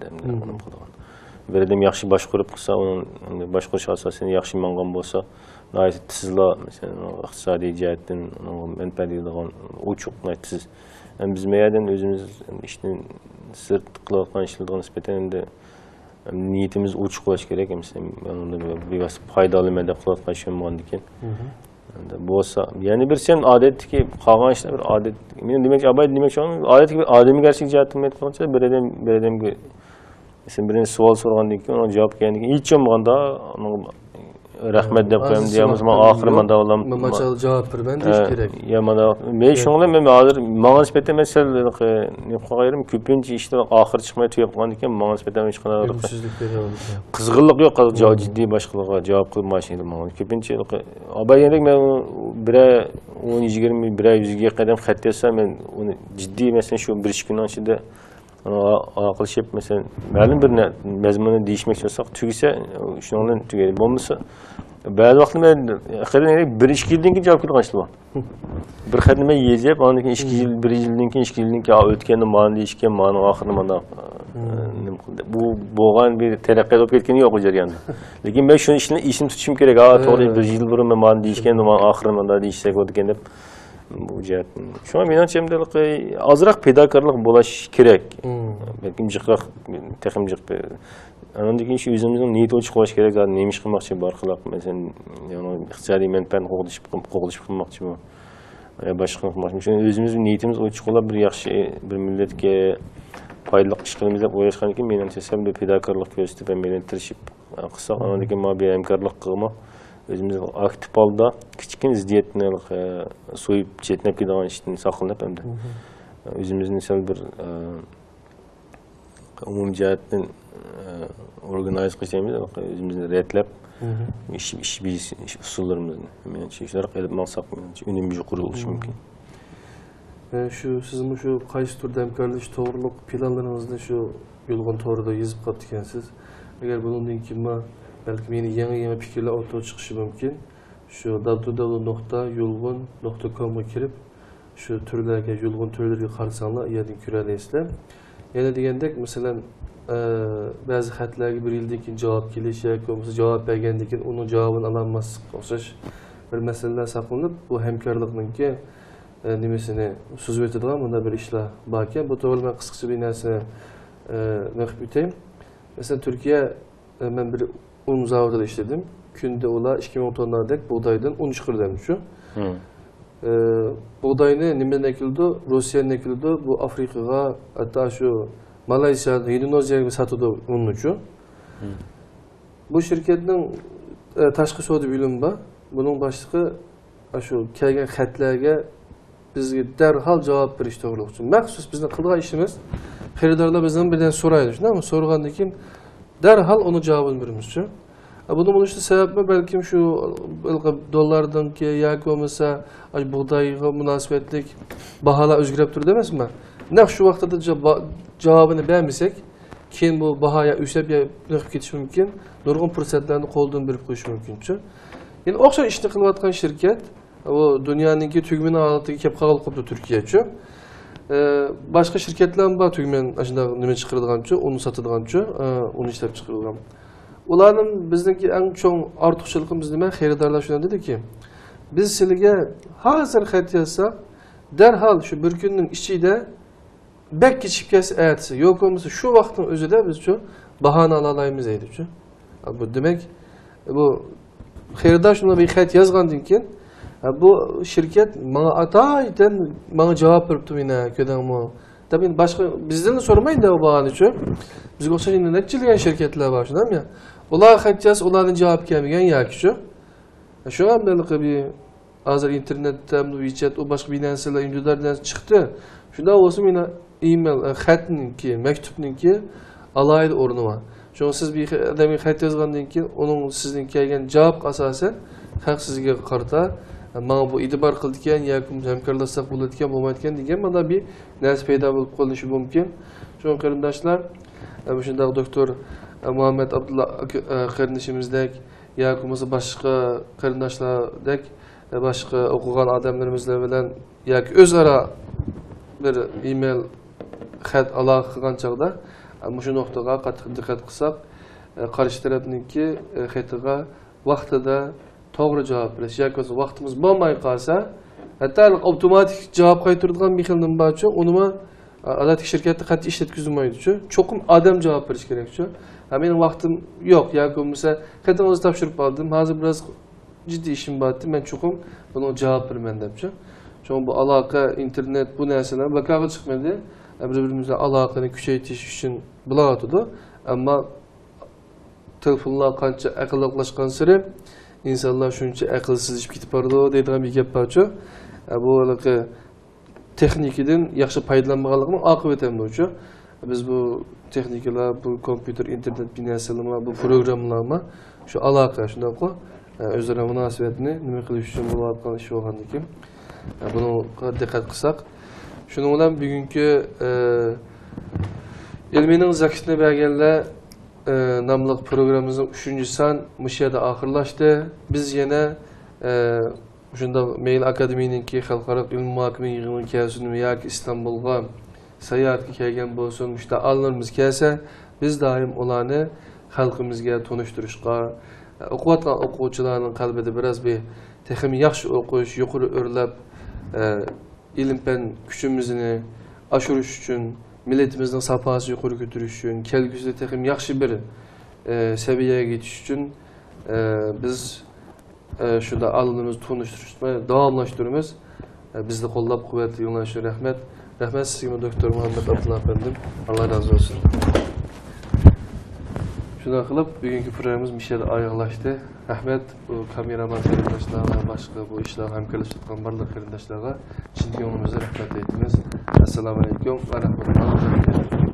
bir adam yaxshi boshqarib qilsa, uning boshqarish asosini yaxshi mang'an bo'lsa, tizlar, masalan, iqtisodiy jihatdan manfaatligan uchuq tiz. Biz meyadan o'zimiz ishni sirt qilayotgan ishlarga nisbatan endi niyatimiz uchuq bo'lish kerak, masalan, unda bir foydali mada qilayotgan ishim bo'lgan ekan. Bo'lsa, ya'ni bir sen odatdagi qolgan ishlar bir odat, men demoqchi, abay demoqchi, odatdagi bir odamgarchilik jihatdan aytmoqchi, bir odamga sen birinci savol so'ragandan keyin ona javob kelgandan keyin hech bo'lmaganda rahmat deb qo'yamiz deymiz oxiri manda olam machal javob berman deyish kerak ya mana men shunga men hozir menga nisbatan masal nima qo'yayrim ko'pincha ishlar oxiri chiqmay tuyib qolgandan keyin menga nisbatan hech qanday qizg'inlik yo'q jiddiy boshqalarga javob qilmashin ko'pincha abayendek men bir 10-20 bir 100ga qadam xat yazsam men uni jiddiy masalan shu 1-2 kundan ichida aqlashib mesela ma'lum bir mazmunni deyishmoqchi bo'lsak tugisa shundan tugaydi bo'lmasa ba'zi vaqtda men qarang 1-2 yildan keyin javob qilgan ishlar bor bir xat nima yezib ondan keyin 2 yil 1 yildan keyin 2 yildan keyin o'tganda ma'ni deyishgan ma'ni oxirida mana bu bo'lgan bir taraqqiyot olib ketgani yo'q bu jarayonda lekin men shu ishni esim tutishim kerak to'g'ri 1 yil burun men ma'ni deyishgan oxirida mana deyishsak o'tgan deb bu jihatdan shunga menimcha azroq fedakorlik bo'lish kerak balkim jiqroq texim jiq. Andan keyin shu o'zimizning niyat o'chiq bo'lish kerak. Nima ish qilmoqchi bor qilib, masalan, yani iqtisodiy manfaatni qo'g'dishib qilmoqchi bu. Boshqa qilmoqchi. Shuning o'zimizning niyatimiz o'chiq bo'lib, bir yaxshi bir millatga foydali ish qilamiz deb o'ylashgan ekan, menimcha sabab fidokorlik ko'rsatib, men tirishib qilsak, andan keyin mobil hamkorlik qilmoq, o'zimiz aktiv holda kichkin ziddiyatni so'yib chetnab ketadigan ishdan saqlanib hamda o'zimizni sal bir umumiy jihatdan organize qilishimiz, o'zimizni retlab ish usullarimizni menimcha ishlar qilib maqsad unumli yuqori bo'lishi mumkin. Şu sizin şu qaysi turda hamkorlash to'g'riliq planlaringizni shu yolg'on to'g'rida yozib qolib ekansiz. Agar bundan keyin balki meni yangi fikrlar o'rtaga chiqishi mumkin. Shu www.yolg'on.com ga kirib, shu turlarga, yolg'on turlariga qarasanlar, yerdan ko'rasizlar. Yana degandek, masalan, ba'zi xatlarga bir yildan keyin javob kelish yoki bo'lmasa javob bergandan keyin uning javobini ololmaslik o'xshash bir masalalar saqlanib, bu hamkorlikningki nimasini so'zib o'tadigan bunda bir ishlar bor ekan. Bu to'g'ri men qisqacha bir narsani o'qib o'tayim. Masalan, Turkiya, men bir un zavodida ishladim. Kunda ular 2000 tonnadek buğdaydan un chiqardi shu. Buğdayni nimadan ekildi? Rossiyadan ekildi. Bu Afrikaga, hatto shu Malayziya, Indoneziyaga sotadi unni shu. Bu shirkatning tashqi savdo bo'limi bor. Buning boshlig'i shu kelgan xatlarga bizga darhol javob berish to'g'riliq uchun. Maxsus bizning qilgan ishimiz, xaridorlar bizdan birdan so'raydi, shundaymi? So'ragandan keyin darhol uni javobini beramiz-chi. Buni bo'lishning sababi balkim shu dollardanki yoki bo'lmasa buğdayga munosabatli baholar o'zgarib turdi emasmi? Naq shu vaqtda javobini bermasak, keyin bu baho o'sab yo'qib ketishi mumkin, nurg'un fursatlarni qo'ldan berib qo'yish mumkin-chi. Ya'ni o'xshash ishni qilayotgan shirkat o dünyanınki tügmen ağalıqdaki kep qağıl qoptu Türkiye-çü. Başka şirketler var tügmen aşında nime çıkarıdığan-çü, onu satıdığan-çü, onu işlep çıkarıdığan. Ularning bizdeki en çoğun artıqçılığımız nime? Xeridarlar şuna dedi ki, biz sizge hazır xat yazsak, derhal şu bir günün içinde bek geçip kelsa aytsa, yok olmasa şu vaqtın özüde biz şu bahana alalayımız eydi-çü. Bu demek bu xeridar şuna bir xat yazgandan keyin bu şirket bana ataydan bana cevap veripti mene ködengmi. Tabii başka bizden de sormayın da o bahane için. Biz o'xshagan nechilagan şirketler var shunam ya. Ular xatchas ularning javob kelmagan yoki shu. Shu ham bir hozir internetda WeChat o boshqa bir narsalar individual chiqdi. Shunda o'zi meni email xatninki, maktubninki alayda o'rni bor. Shu siz bir odamga xat yozgandan keyin uning sizning kelgan javob asosan haq sizga qarata mana bu e'tibor qildigan yoki hamkorlashsak bo'ladigan bo'lmaydigan degan mana bir narsa paydo bo'lib qolishi mumkin. Shu qarindoshlar, shunday doktor Muhammed Abdullah qarindishimizdek yoki bo'lmasa boshqa qarindoshlardek boshqa o'qigan odamlarimiz bilan yoki o'zaro bir email xat aloqa qilgan chog'da shu nuqtaga qattiq diqqat qilsak, qarshi tarafniki xatiga vaqtida to'g'ri javob berish yoki vaqtimiz bo'lmay qolsa, hatto avtomatik javob qaytaradigan mexanizm bor-ku, uni odatda shirkatda qat'iy ishlatkizilmaydi-ku. Cho'qim odam javob berish kerak-ku. Mening vaqtim yo'q yoki bo'lmasa xatingizni topshirib oldim, hozir biroz jiddiy ishim bor edi, men cho'qim buni javob beraman debchi. Chunki bu aloqa, internet bu narsalar vaqoga chiqmadi. Bir-birimizga aloqani kuchaytirish uchun bo'layotdi. Ammo telefonlar qancha aqlliqlashgan sari insonlar shuncha aqlsizlashib ketib bordi deydigan bir gap bor-ku. Bu texnikadan yaxshi foydalanmaganlikning oqibati hamda-ku. Biz bu texnikalar, bu kompüter, internet binasalarma, bu programmalarma şu aloqa shunday-ku, o'zaro munosabatni nima qilish uchun bo'layotgan ish bo'lgandan keyin buni diqqat qilsak, shuning bilan bugungi ilmining zakitni berganlar nomli programmamizning 3-son mush yerda oxirlashdi. Biz yana shunda Mail Akademiyaningki xalqaro ilm muhokama yig'ini kelsin yoki Istanbulga sayohatga kelgan bo'lsin, mushta allarimiz kelsa, biz doim ularni xalqimizga tanishtirishga, o'qiyotgan o'quvchilarning qalbida biroz bir texim yaxshi o'qish, yuqori o'rlab ilm-fan kuchimizni oshirish uchun milletimizin sapası yukarı götürüş için, kelgüsüde tekim yaxşı bir seviyeye geçiş için biz şurada alınımızı tunuşturuşturmaya davamlaştırıyoruz. Biz de kollab kuvvetli yollaşıyor. Rahmet. Rahmet sizге Doktor Muhammed Abdullah efendim. Allah razı olsun. Şuna kılıp bugünkü programımız Mişel ayaklaştı. Rahmet bu kameraman arkadaşlarına, başka bu işler hemkarlık tutkan barlık arkadaşlarına şimdi yolumuza rahmet eytimiz. Esselamu Aleyküm ve Rahmetullahi ve Berekatuhu.